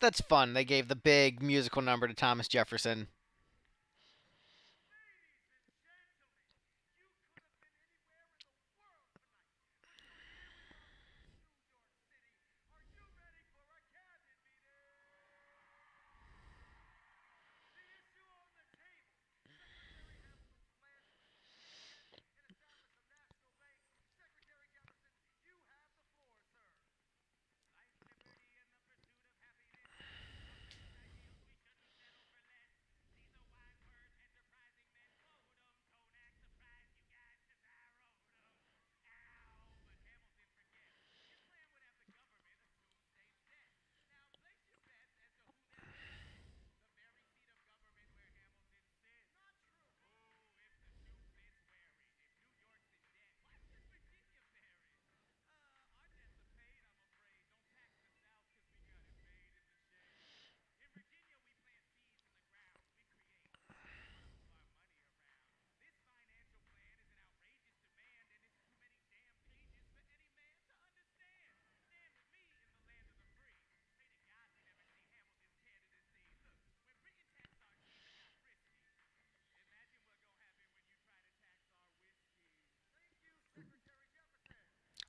[SPEAKER 1] That's fun. They gave the big musical number to Thomas Jefferson.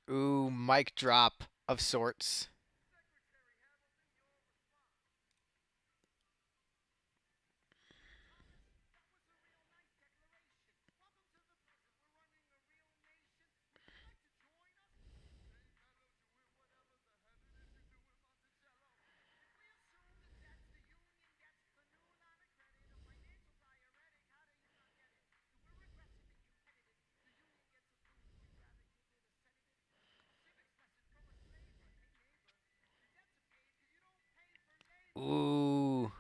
[SPEAKER 1] Ooh, mic drop of sorts. Ooh.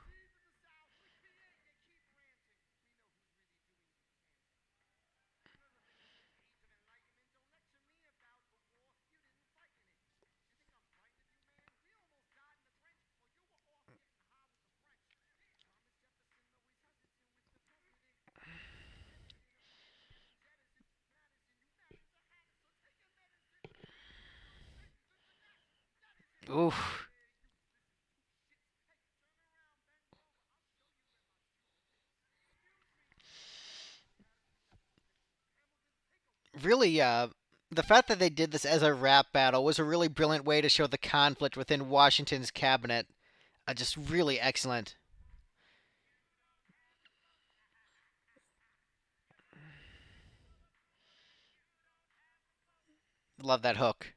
[SPEAKER 1] Ooh. Really, the fact that they did this as a rap battle was a really brilliant way to show the conflict within Washington's cabinet. Just really excellent. Love that hook.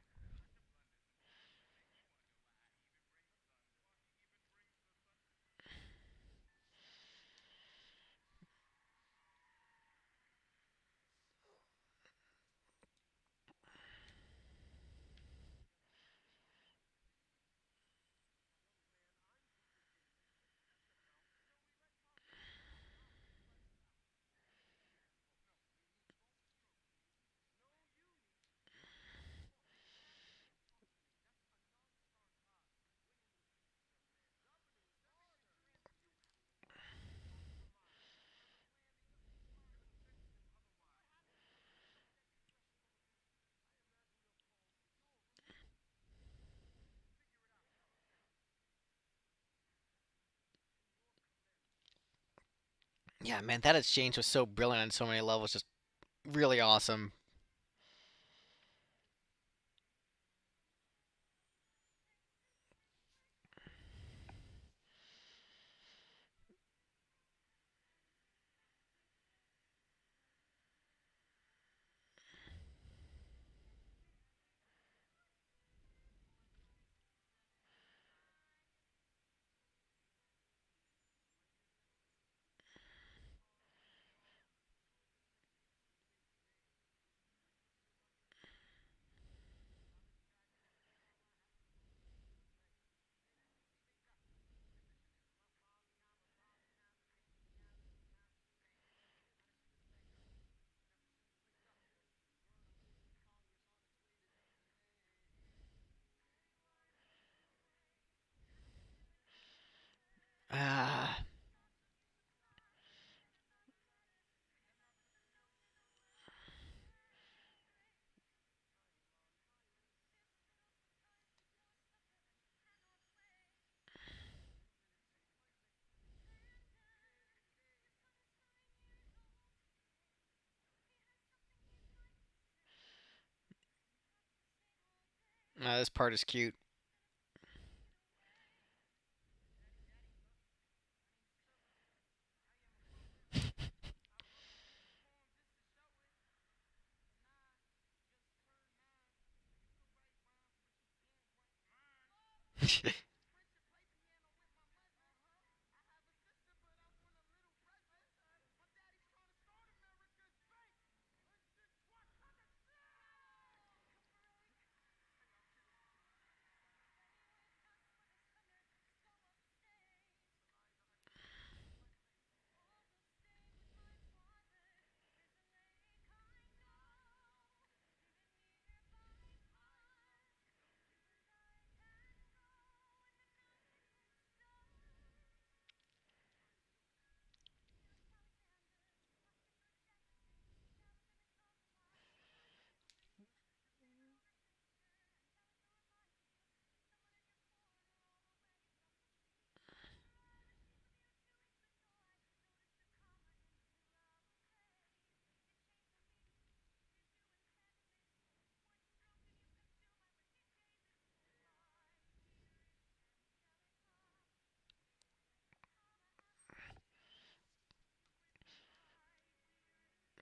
[SPEAKER 1] Yeah, man, that exchange was so brilliant on so many levels. Just really awesome. Ah, this part is cute.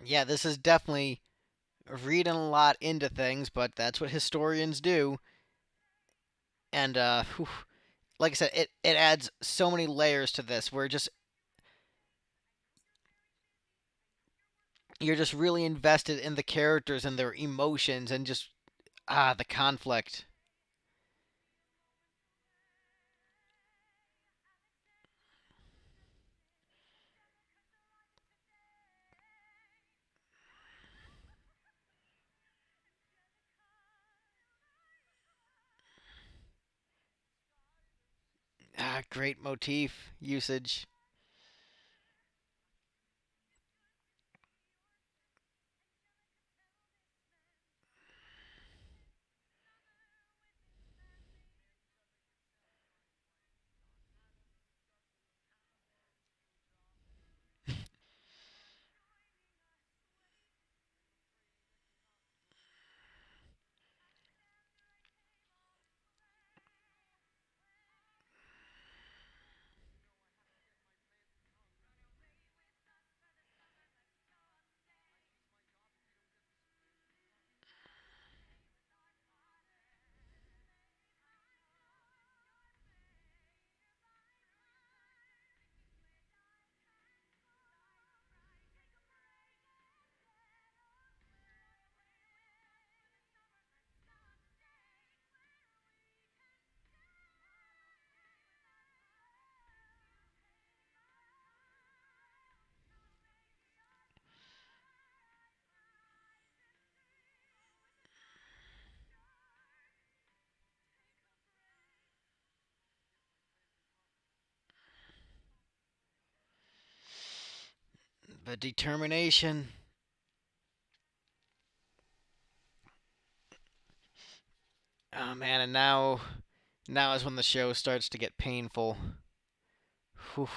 [SPEAKER 1] Yeah, this is definitely reading a lot into things, but that's what historians do. And whew, like I said, it adds so many layers to this. Where just you're just really invested in the characters and their emotions and just the conflict. Great motif usage. But determination. Oh man, and now is when the show starts to get painful. Whew.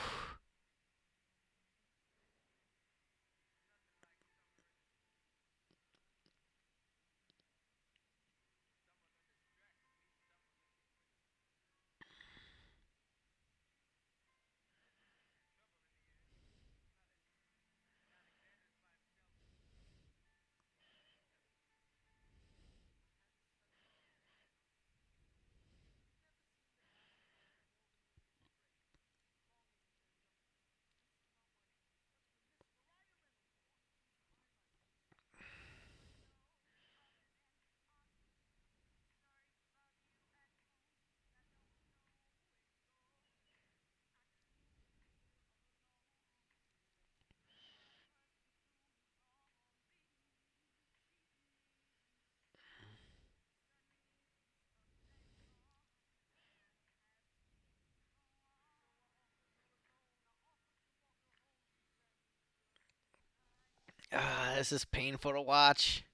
[SPEAKER 1] This is painful to watch.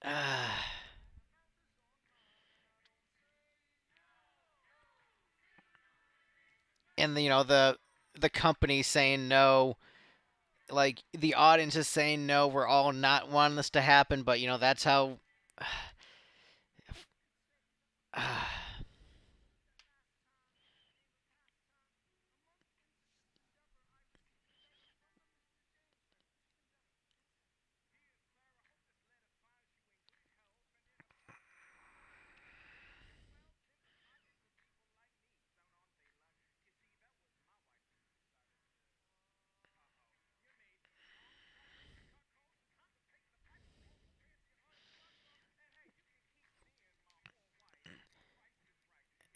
[SPEAKER 1] Uh, and the company saying no, like the audience is saying no. We're all not wanting this to happen, but that's how.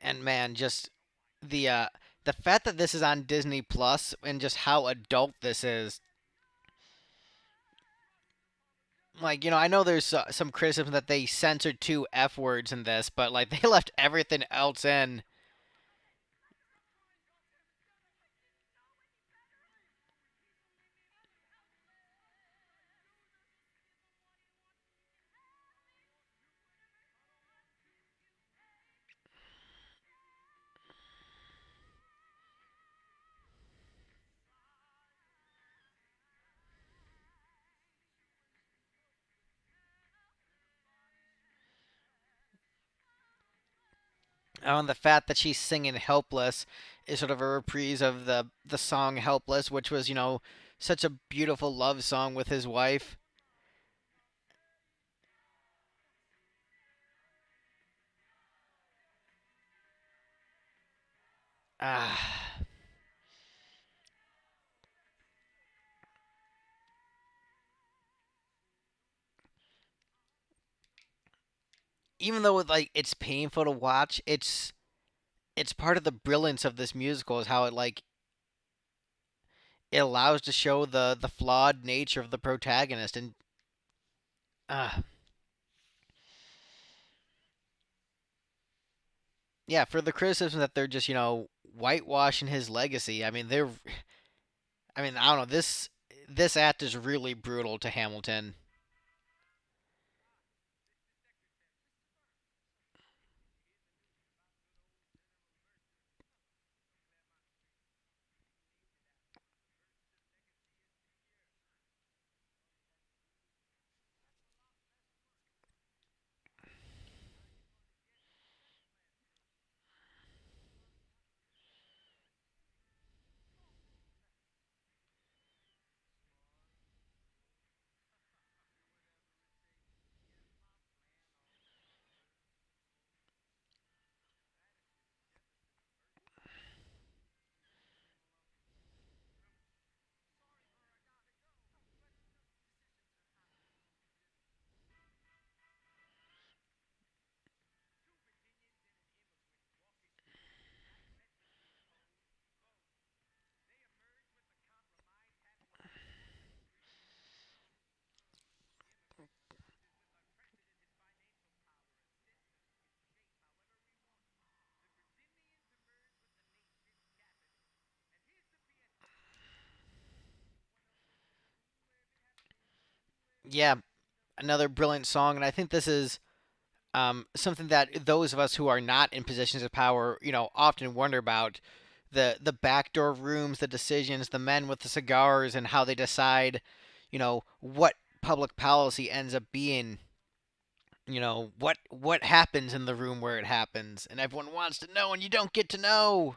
[SPEAKER 1] And man, just the fact that this is on Disney Plus and just how adult this is. Like, I know there's some criticism that they censored two F words in this, but like they left everything else in. And the fact that she's singing "Helpless" is sort of a reprise of the song "Helpless," which was such a beautiful love song with his wife. Ah, even though like it's painful to watch, it's part of the brilliance of this musical is how it allows to show the flawed nature of the protagonist and uh, yeah, for the criticism that they're just whitewashing his legacy. I mean I don't know, this act is really brutal to Hamilton. Yeah, another brilliant song, and I think this is something that those of us who are not in positions of power, often wonder about the backdoor rooms, the decisions, the men with the cigars, and how they decide, what public policy ends up being. What happens in the room where it happens, and everyone wants to know, and you don't get to know.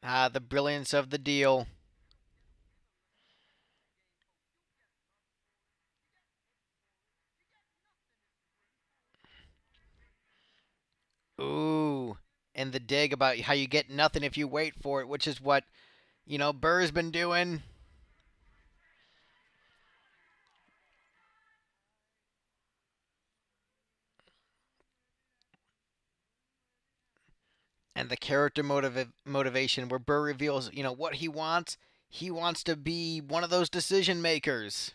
[SPEAKER 1] Ah, the brilliance of the deal. Ooh. And the dig about how you get nothing if you wait for it, which is what, Burr's been doing. And the character motivation where Burr reveals, what he wants. He wants to be one of those decision makers.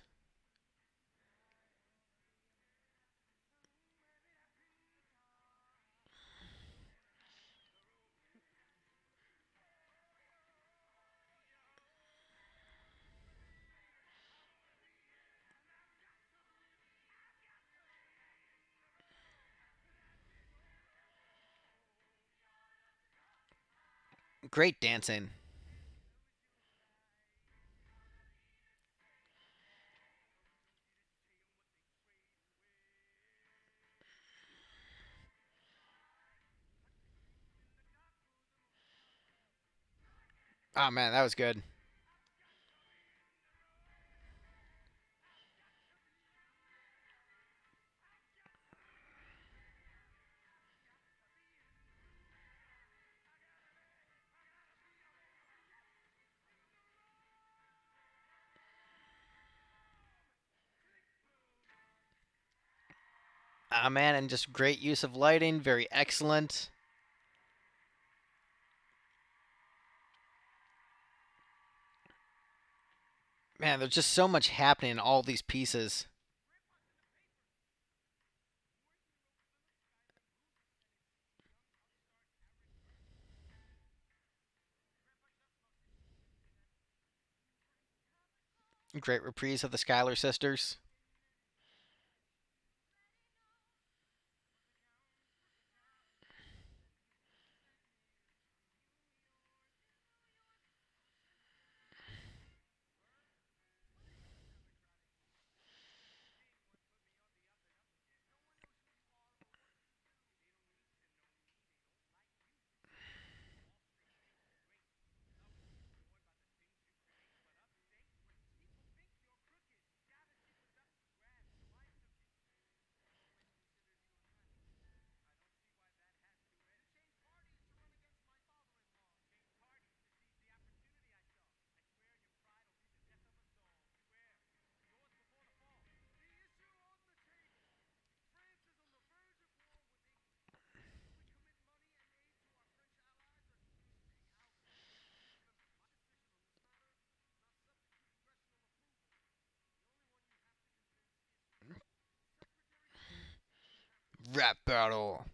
[SPEAKER 1] Great dancing. Oh man, that was good. Ah man, and just great use of lighting, very excellent. Man, there's just so much happening in all these pieces. Great reprise of the Schuyler sisters. Rap battle.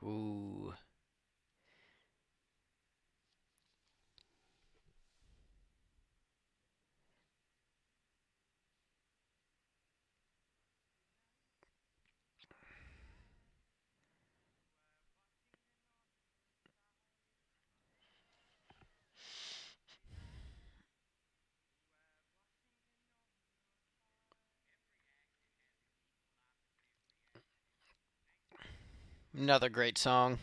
[SPEAKER 1] Ooh. Another great song.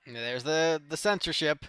[SPEAKER 1] There's the censorship.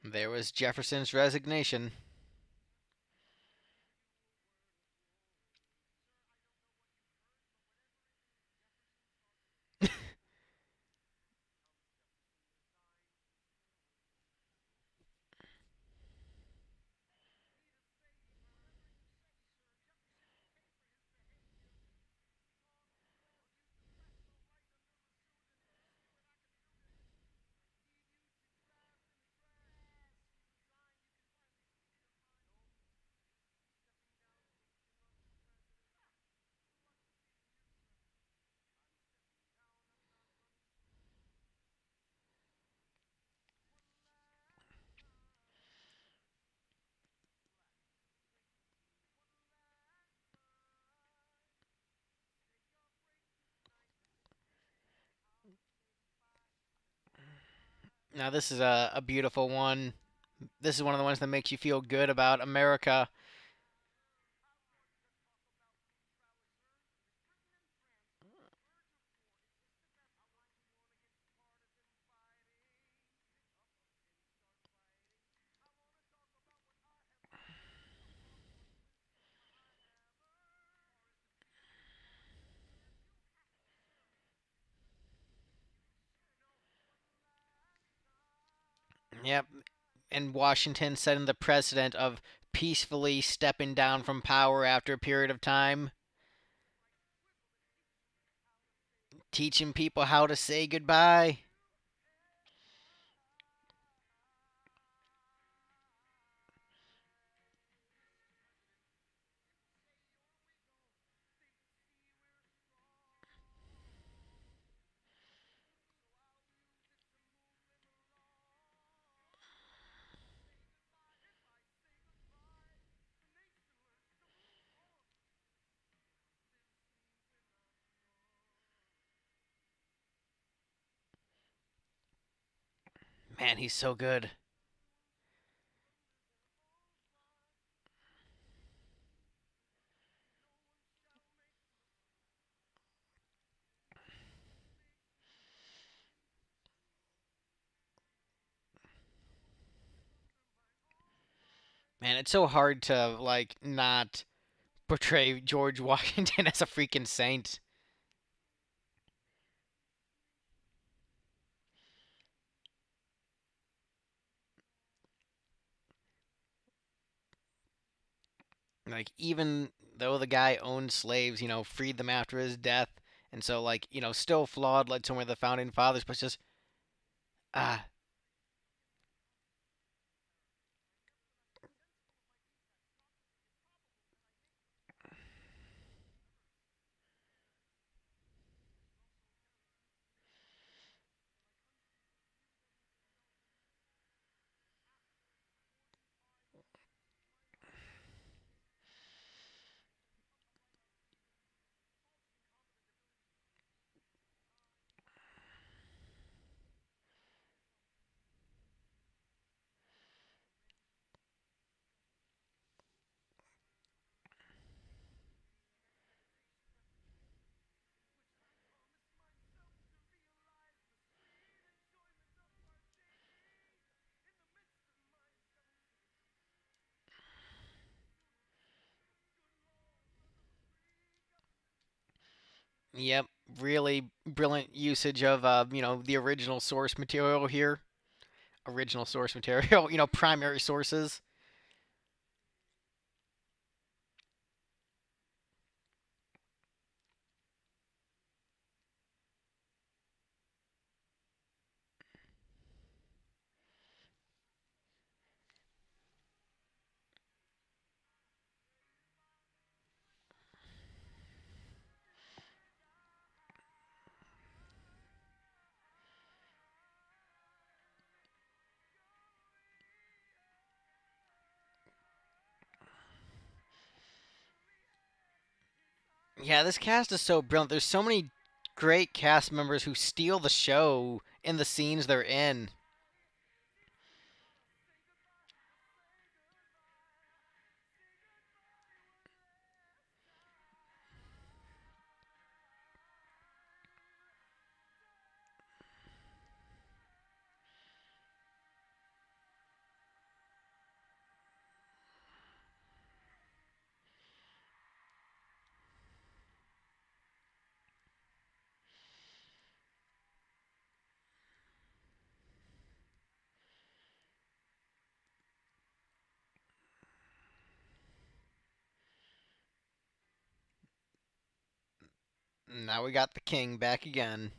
[SPEAKER 1] There was Jefferson's resignation. Now, this is a beautiful one. This is one of the ones that makes you feel good about America. Yep. And Washington setting the precedent of peacefully stepping down from power after a period of time, teaching people how to say goodbye. Man, he's so good. Man, it's so hard to like not portray George Washington as a freaking saint. Like even though the guy owned slaves, freed them after his death, and so like still flawed, led to one of the founding fathers, but just ah, yep, really brilliant usage of the original source material here. Original source material, primary sources. Yeah, this cast is so brilliant. There's so many great cast members who steal the show in the scenes they're in. Now we got the king back again.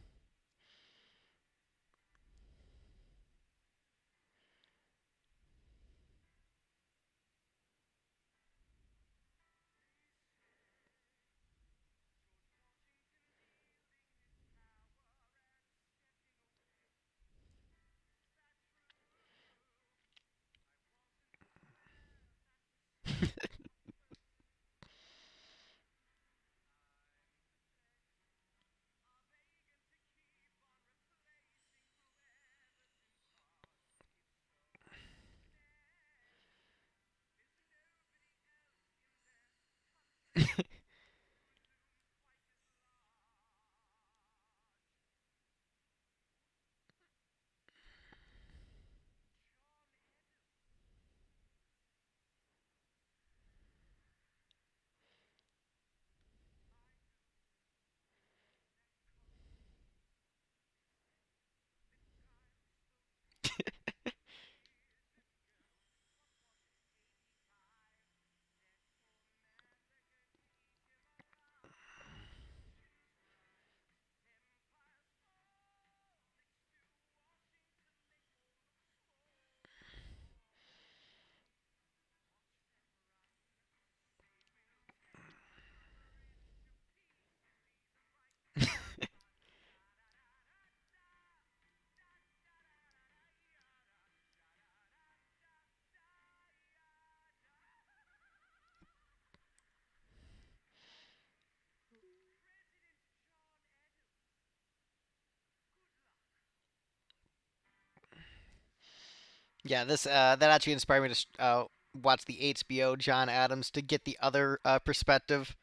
[SPEAKER 1] Yeah, this that actually inspired me to watch the HBO John Adams to get the other perspective.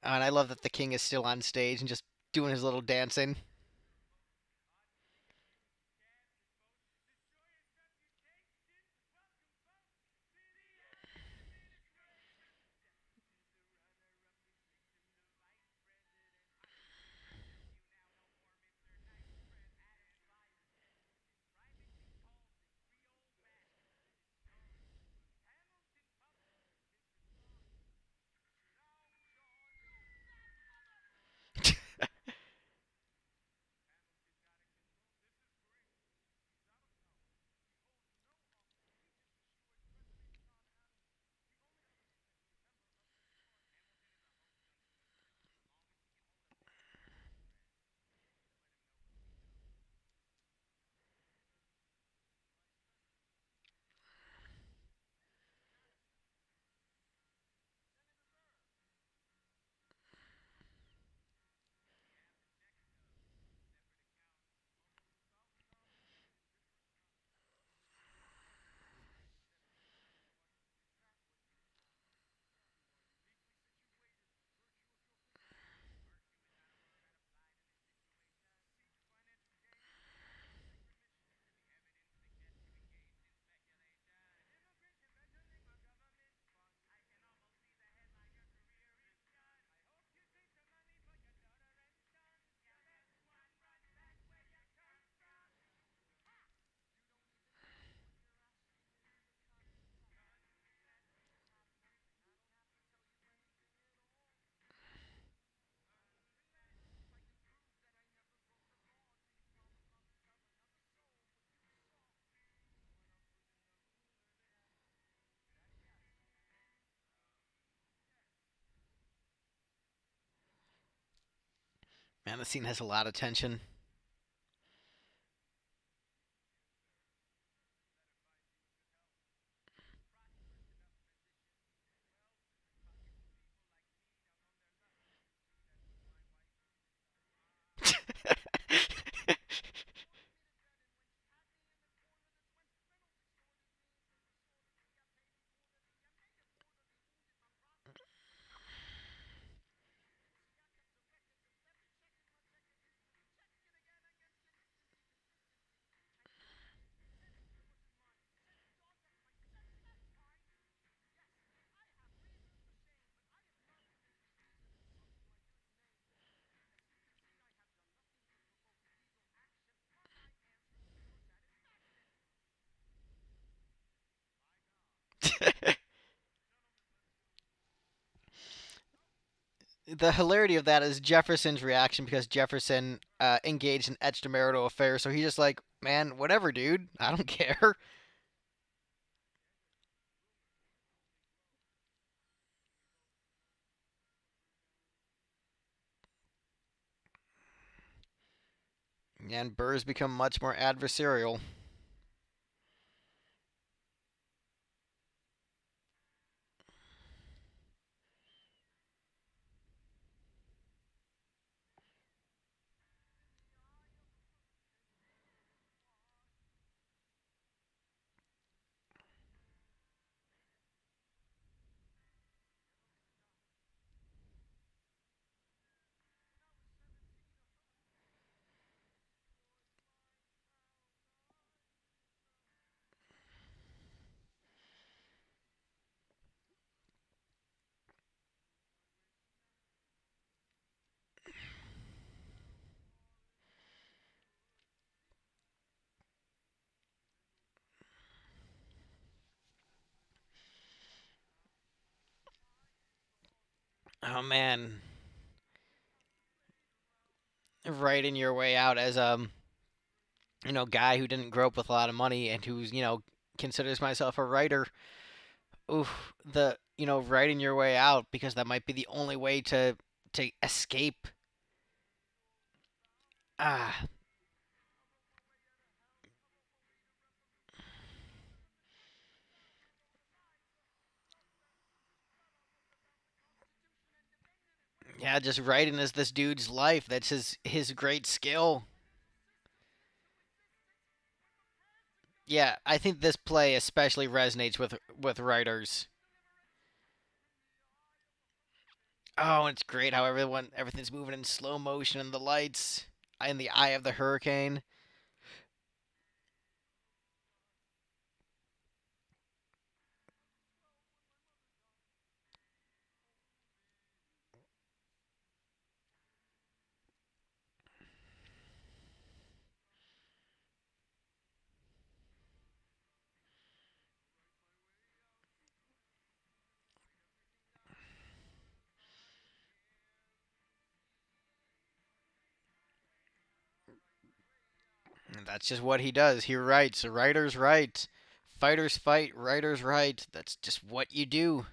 [SPEAKER 1] And I love that the king is still on stage and just doing his little dancing. Man, the scene has a lot of tension. The hilarity of that is Jefferson's reaction because Jefferson engaged in extramarital affair, so he's just like, man, whatever, dude. I don't care. And Burr's become much more adversarial. Oh man, writing your way out as guy who didn't grow up with a lot of money and who's considers myself a writer. Oof, the writing your way out because that might be the only way to escape. Ah, yeah, just writing is this dude's life. That's his great skill. Yeah, I think this play especially resonates with writers. Oh, and it's great how everything's moving in slow motion and the lights in the eye of the hurricane. And that's just what he does. He writes. Writers write. Fighters fight. Writers write. That's just what you do.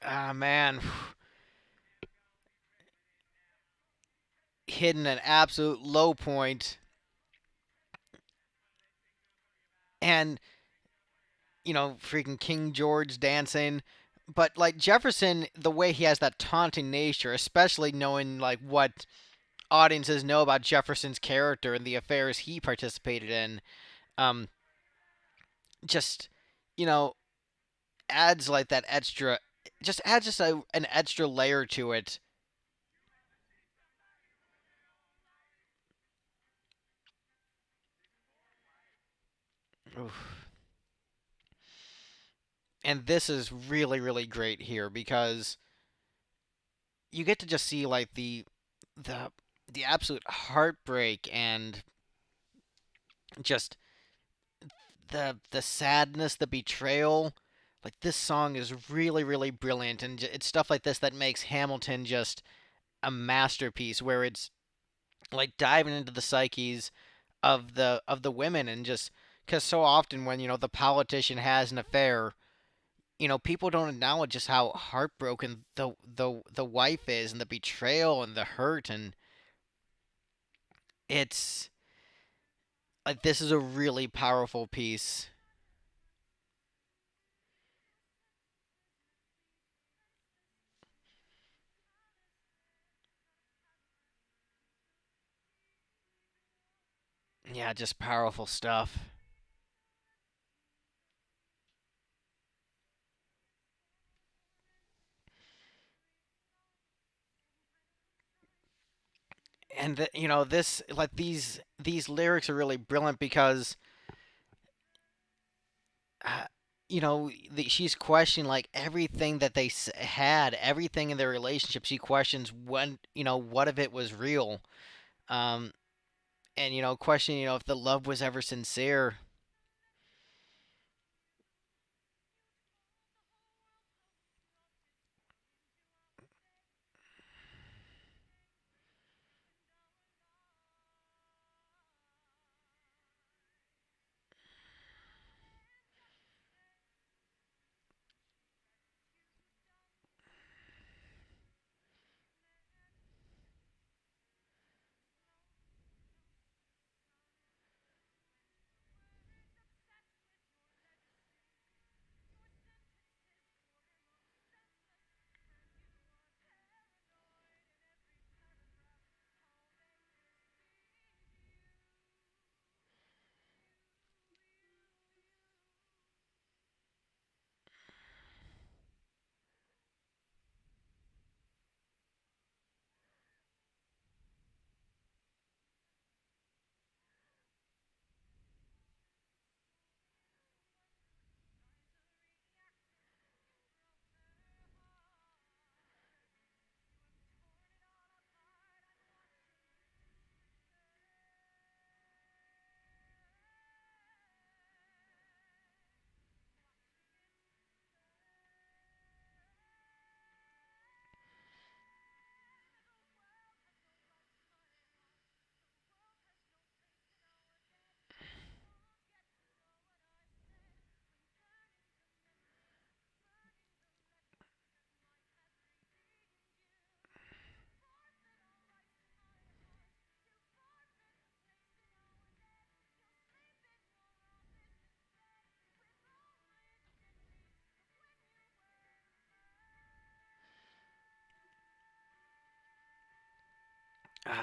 [SPEAKER 1] Ah, man. Hitting an absolute low point. And, freaking King George dancing. But, like, Jefferson, the way he has that taunting nature, especially knowing, like, what audiences know about Jefferson's character and the affairs he participated in, um, just, you know, adds, like, that extra, just adds just an extra layer to it. Oof. And this is really, really great here because you get to just see, like, the, the absolute heartbreak and just the sadness, the betrayal. Like this song is really really brilliant, and it's stuff like this that makes Hamilton just a masterpiece. Where it's like diving into the psyches of the women, and just because so often when the politician has an affair, people don't acknowledge just how heartbroken the wife is, and the betrayal and the hurt, and it's like this is a really powerful piece. Yeah, just powerful stuff. And this, like, these lyrics are really brilliant because uh, she's questioning like everything that they had, everything in their relationship. She questions when what if it was real, um and questioning if the love was ever sincere.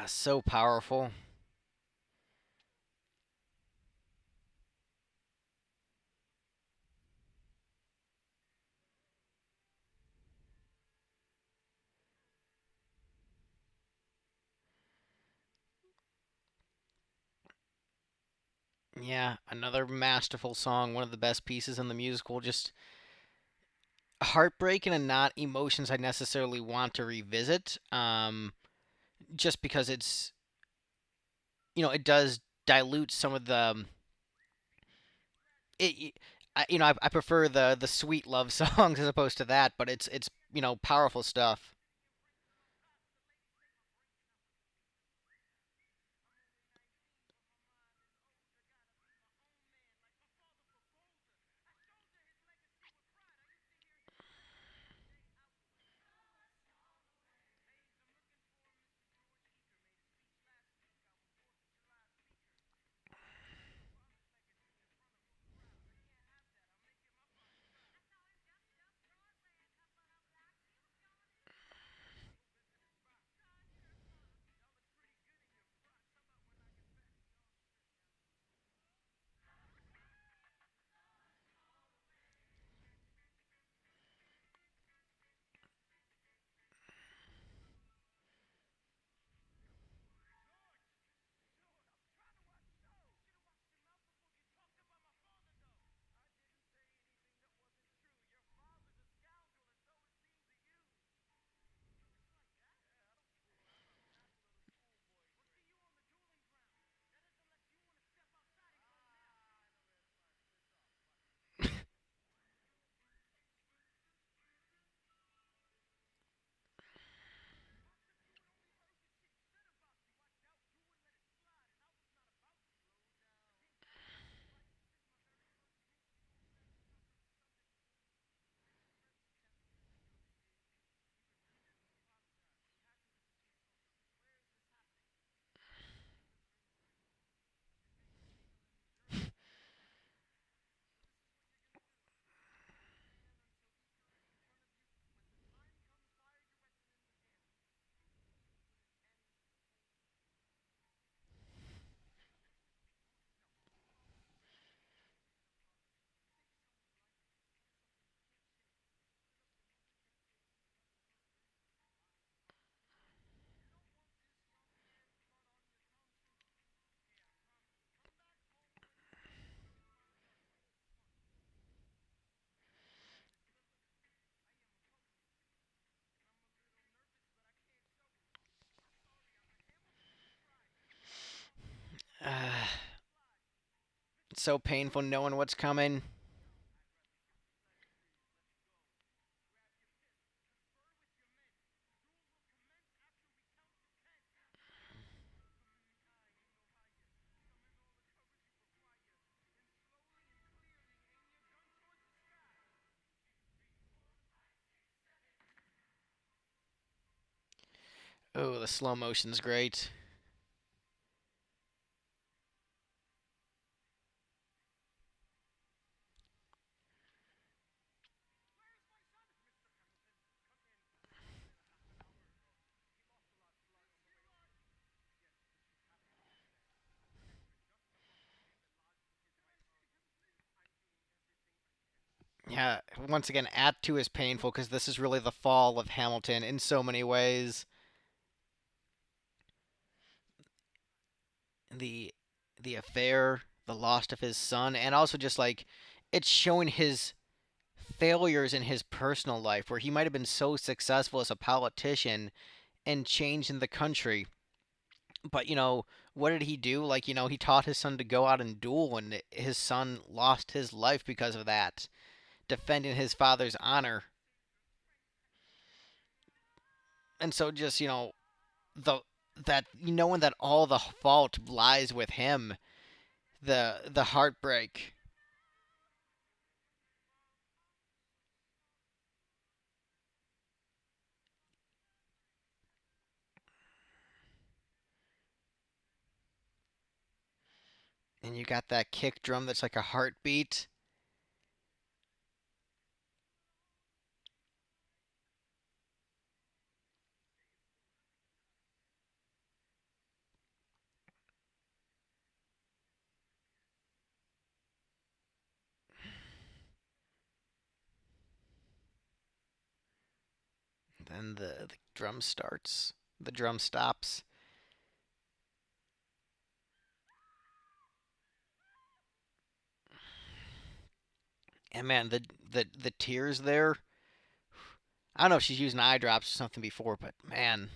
[SPEAKER 1] So powerful. Yeah, another masterful song, one of the best pieces in the musical. Just heartbreaking and not emotions I necessarily want to revisit. Just because it does dilute some of the it. I prefer the sweet love songs as opposed to that, but it's powerful stuff. Uh, it's so painful knowing what's coming. Oh, the slow motion's great. Yeah, once again, Act 2 is painful because this is really the fall of Hamilton in so many ways. The the affair, the loss of his son, and also just like it's showing his failures in his personal life where he might have been so successful as a politician and changing the country. But what did he do? Like, he taught his son to go out and duel and his son lost his life because of that, defending his father's honor. And so just, the that knowing that all the fault lies with him, the heartbreak. And you got that kick drum that's like a heartbeat. And the drum starts. The drum stops. And man, the tears there. I don't know if she's using eye drops or something before, but man,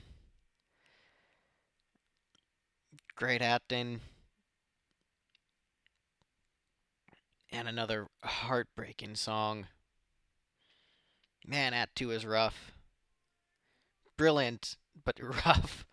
[SPEAKER 1] great acting. And another heartbreaking song. Man, Act 2 is rough. Brilliant, but rough.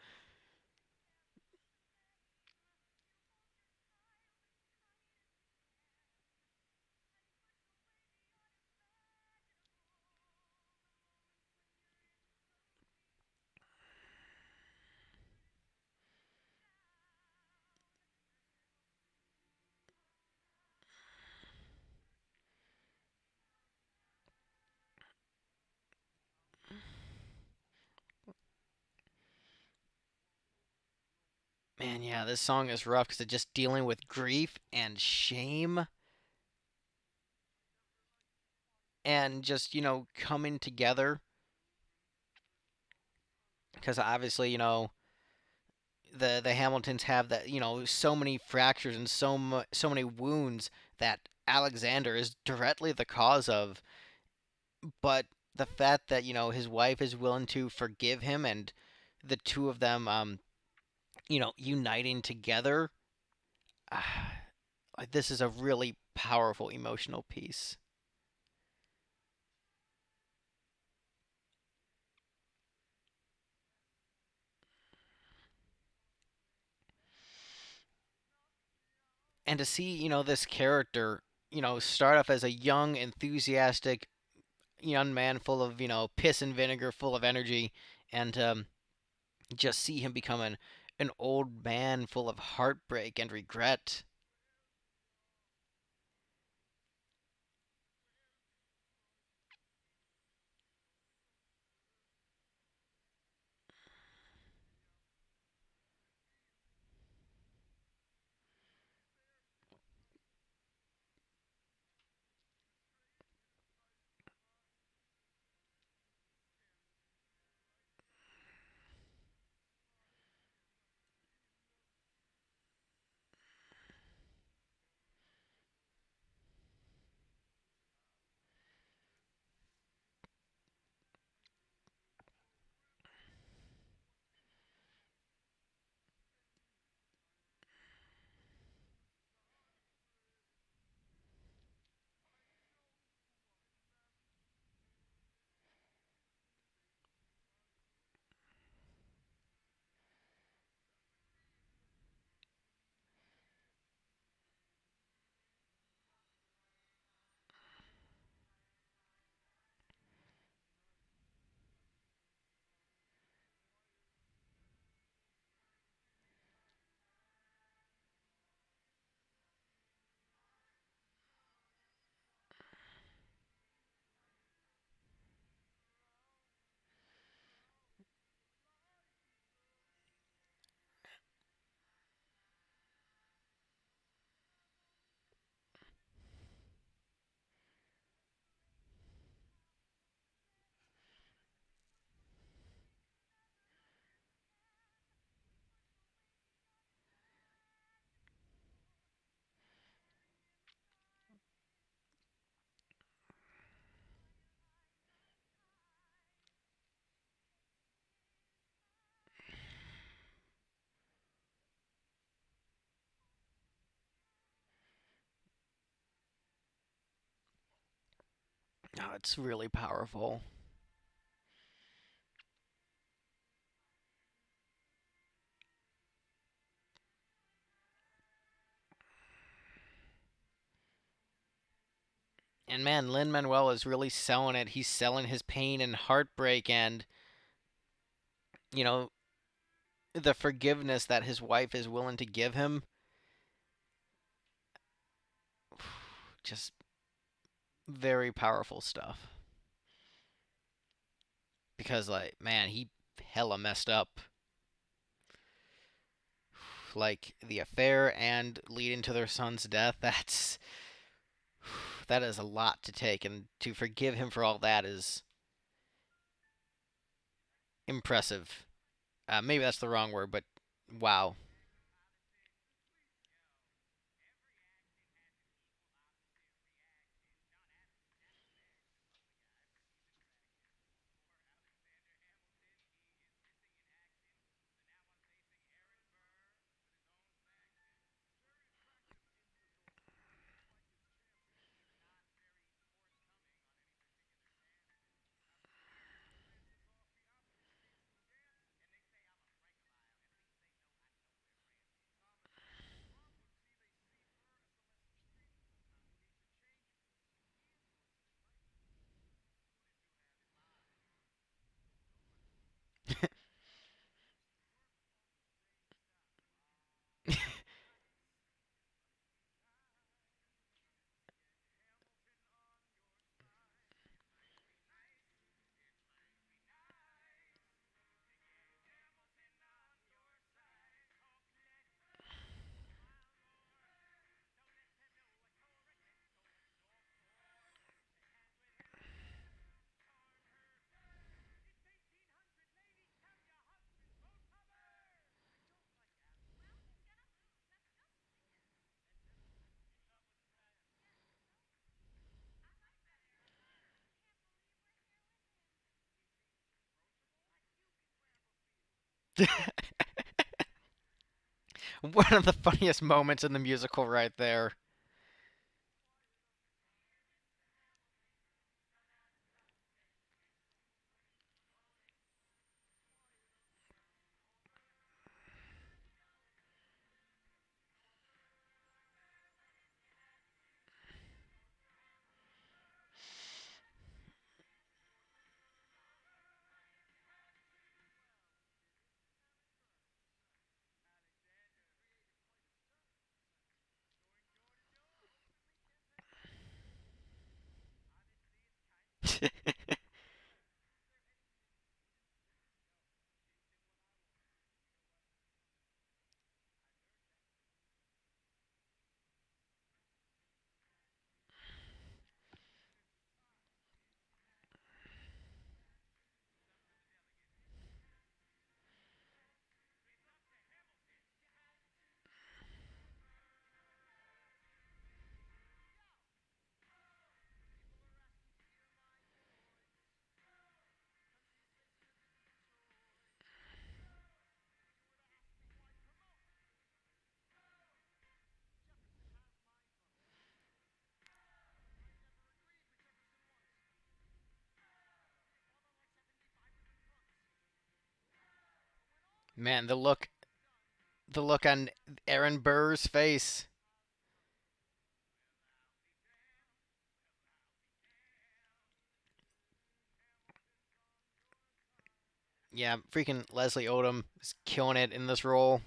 [SPEAKER 1] Man, yeah, this song is rough because it's just dealing with grief and shame and just, coming together. Because obviously, the Hamiltons have that, so many fractures and so many wounds that Alexander is directly the cause of. But the fact that, his wife is willing to forgive him and the two of them, uniting together, like this is a really powerful emotional piece. And to see, this character, start off as a young, enthusiastic young man full of, piss and vinegar, full of energy, and just see him become an old man full of heartbreak and regret. Oh, it's really powerful. And man, Lin-Manuel is really selling it. He's selling his pain and heartbreak and, you know, the forgiveness that his wife is willing to give him. Just very powerful stuff. Because, like, man, he hella messed up. Like, the affair and leading to their son's death, that is a lot to take. And to forgive him for all that is impressive. Maybe that's the wrong word, but wow. One of the funniest moments in the musical right there. Man, the look on Aaron Burr's face. Yeah, freaking Leslie Odom is killing it in this role.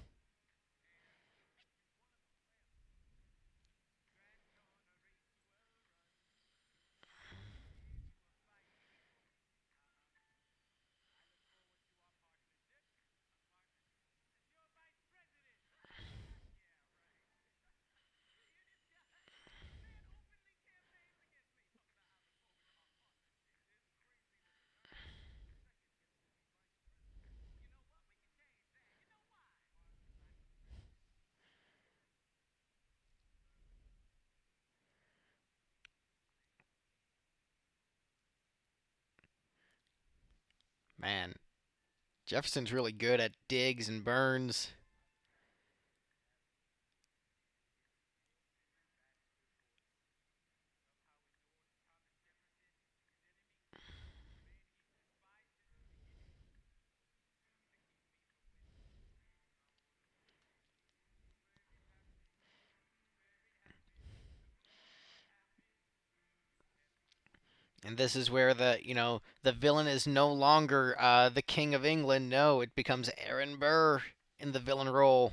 [SPEAKER 1] Man, Jefferson's really good at digs and burns. And this is where the villain is no longer the King of England. No, it becomes Aaron Burr in the villain role.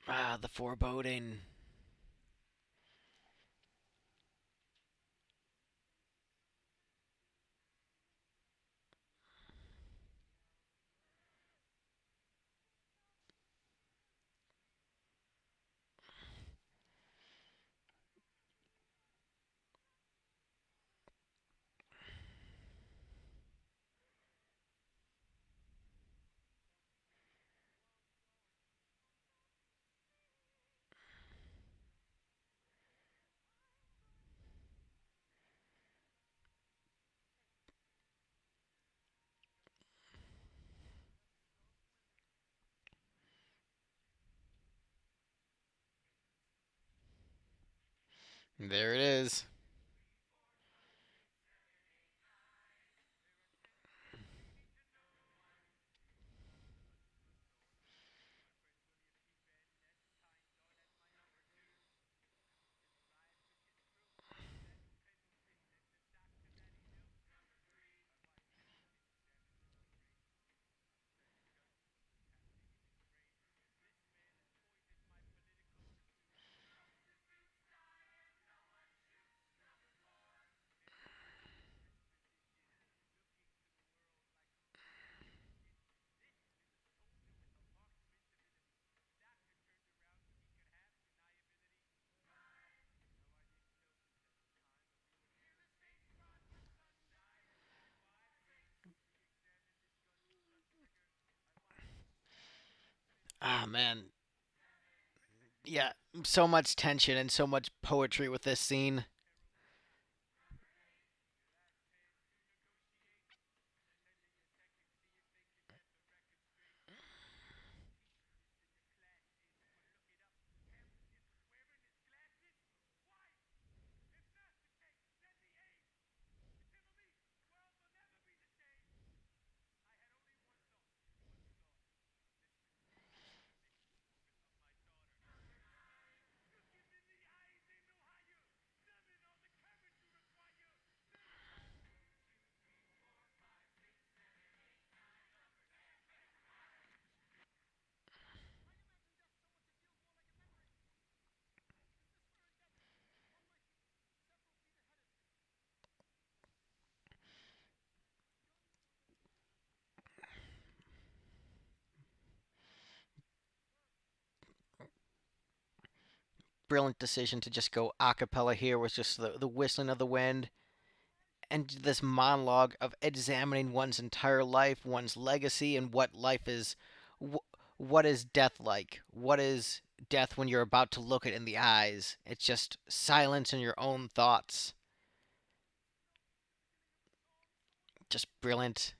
[SPEAKER 1] Ah, the foreboding. There it is. Ah, man. Yeah, so much tension and so much poetry with this scene. Brilliant decision to just go a cappella here was just the whistling of the wind and this monologue of examining one's entire life, one's legacy, and what life is. What is death like? What is death when you're about to look it in the eyes? It's just silence in your own thoughts. Just brilliant.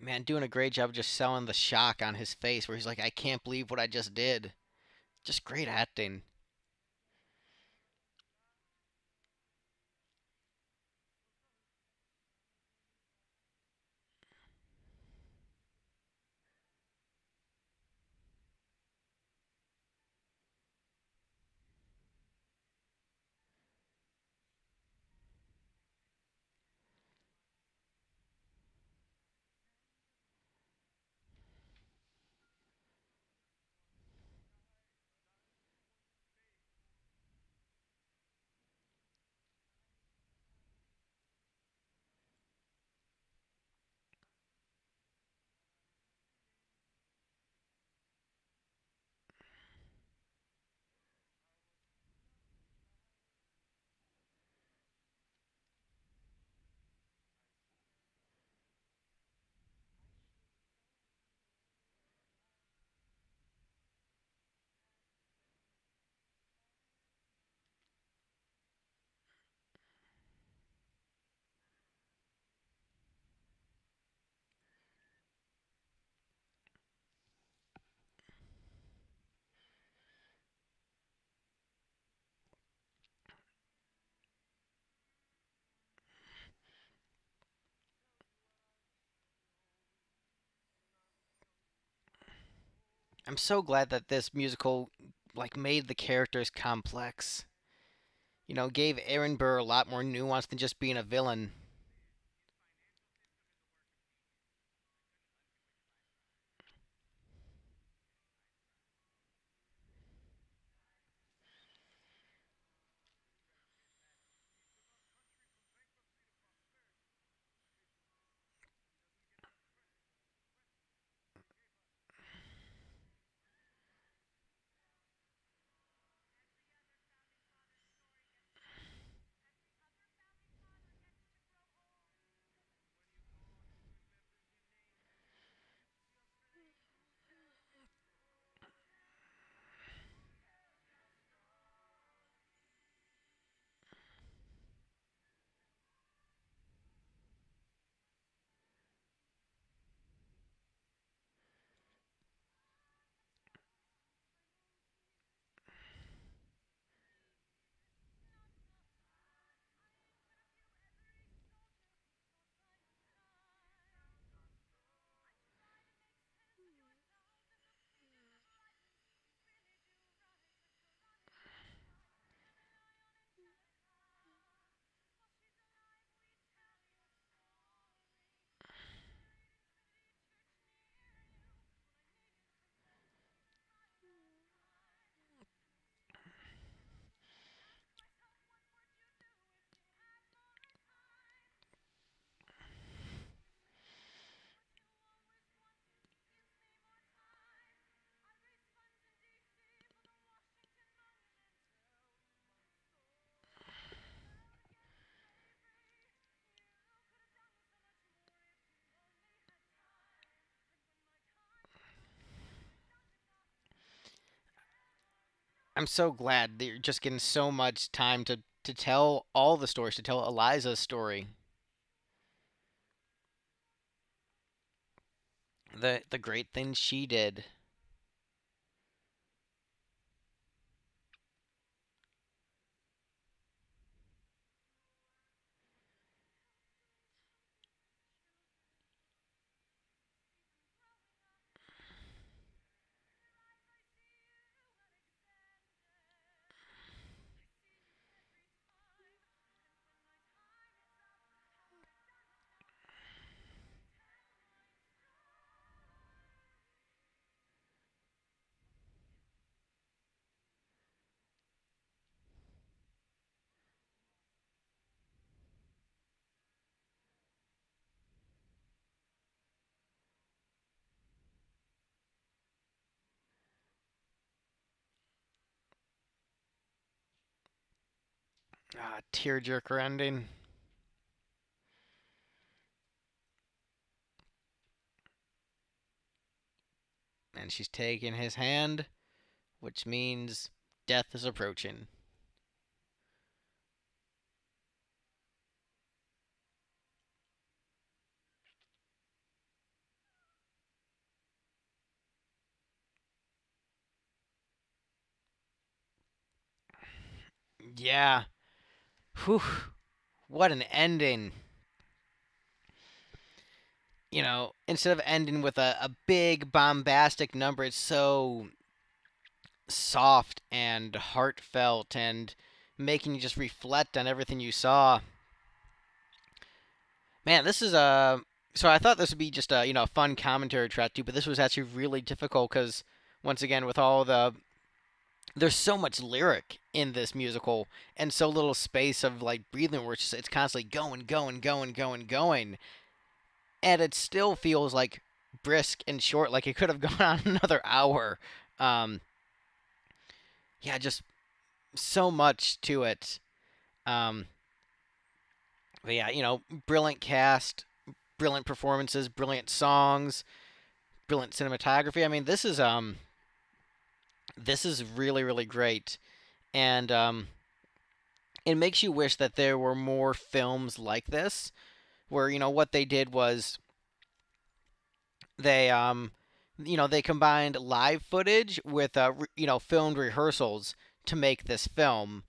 [SPEAKER 1] Man, doing a great job just selling the shock on his face where he's like, I can't believe what I just did. Just great acting. I'm so glad that this musical like made the characters complex. Gave Aaron Burr a lot more nuance than just being a villain. I'm so glad that you're just getting so much time to tell all the stories, to tell Eliza's story, the great things she did. Ah, tearjerker ending, and she's taking his hand, which means death is approaching. Yeah. Whew. What an ending. Instead of ending with a big bombastic number, it's so soft and heartfelt and making you just reflect on everything you saw. Man, this is a. So I thought this would be just a fun commentary track too, but this was actually really difficult because once again with all there's so much lyric in this musical and so little space of like breathing where it's constantly going, going, going, going, going, and it still feels like brisk and short, like it could have gone on another hour. Um, yeah, just so much to it. Um, but yeah, brilliant cast, brilliant performances, brilliant songs, brilliant cinematography. I mean, this is really really great, and it makes you wish that there were more films like this, where what they did was they combined live footage with filmed rehearsals to make this film.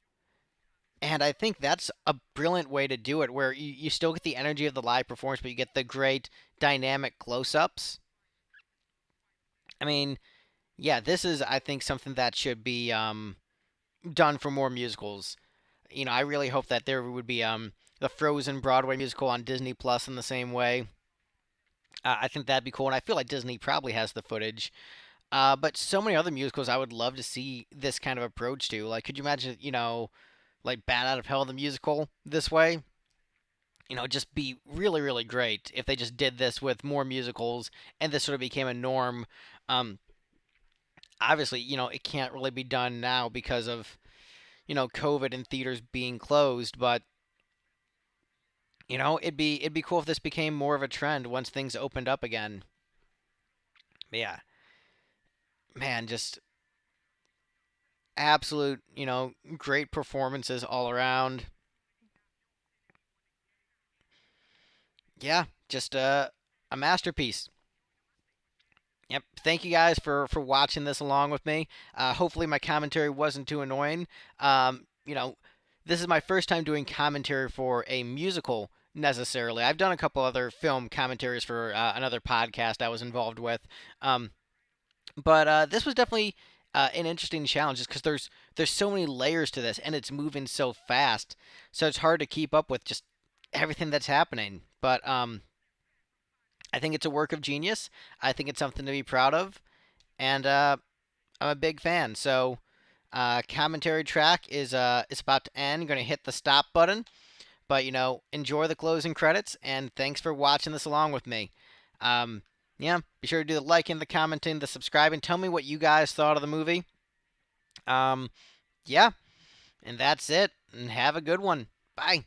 [SPEAKER 1] And I think that's a brilliant way to do it, where you still get the energy of the live performance, but you get the great dynamic close ups. I mean, Yeah, this is, I think, something that should be done for more musicals. I really hope that there would be the Frozen Broadway musical on Disney Plus in the same way. I think that'd be cool, and I feel like Disney probably has the footage. But so many other musicals I would love to see this kind of approach to. Like, could you imagine, like Bat Out of Hell the musical this way? Just be really, really great if they just did this with more musicals and this sort of became a norm. Um, Obviously, it can't really be done now because of, COVID and theaters being closed, but it'd be cool if this became more of a trend once things opened up again. But yeah, man, just absolute, great performances all around. Yeah, just a masterpiece. Yep. Thank you guys for watching this along with me. Hopefully my commentary wasn't too annoying. This is my first time doing commentary for a musical necessarily. I've done a couple other film commentaries for another podcast I was involved with. Um, but this was definitely an interesting challenge just because there's so many layers to this and it's moving so fast. So it's hard to keep up with just everything that's happening. But I think it's a work of genius. I think it's something to be proud of, and I'm a big fan. So, commentary track is about to end. I'm gonna hit the stop button, but enjoy the closing credits, and thanks for watching this along with me. Um, yeah, be sure to do the liking, the commenting, the subscribing. Tell me what you guys thought of the movie. Um, yeah, and that's it. And have a good one. Bye.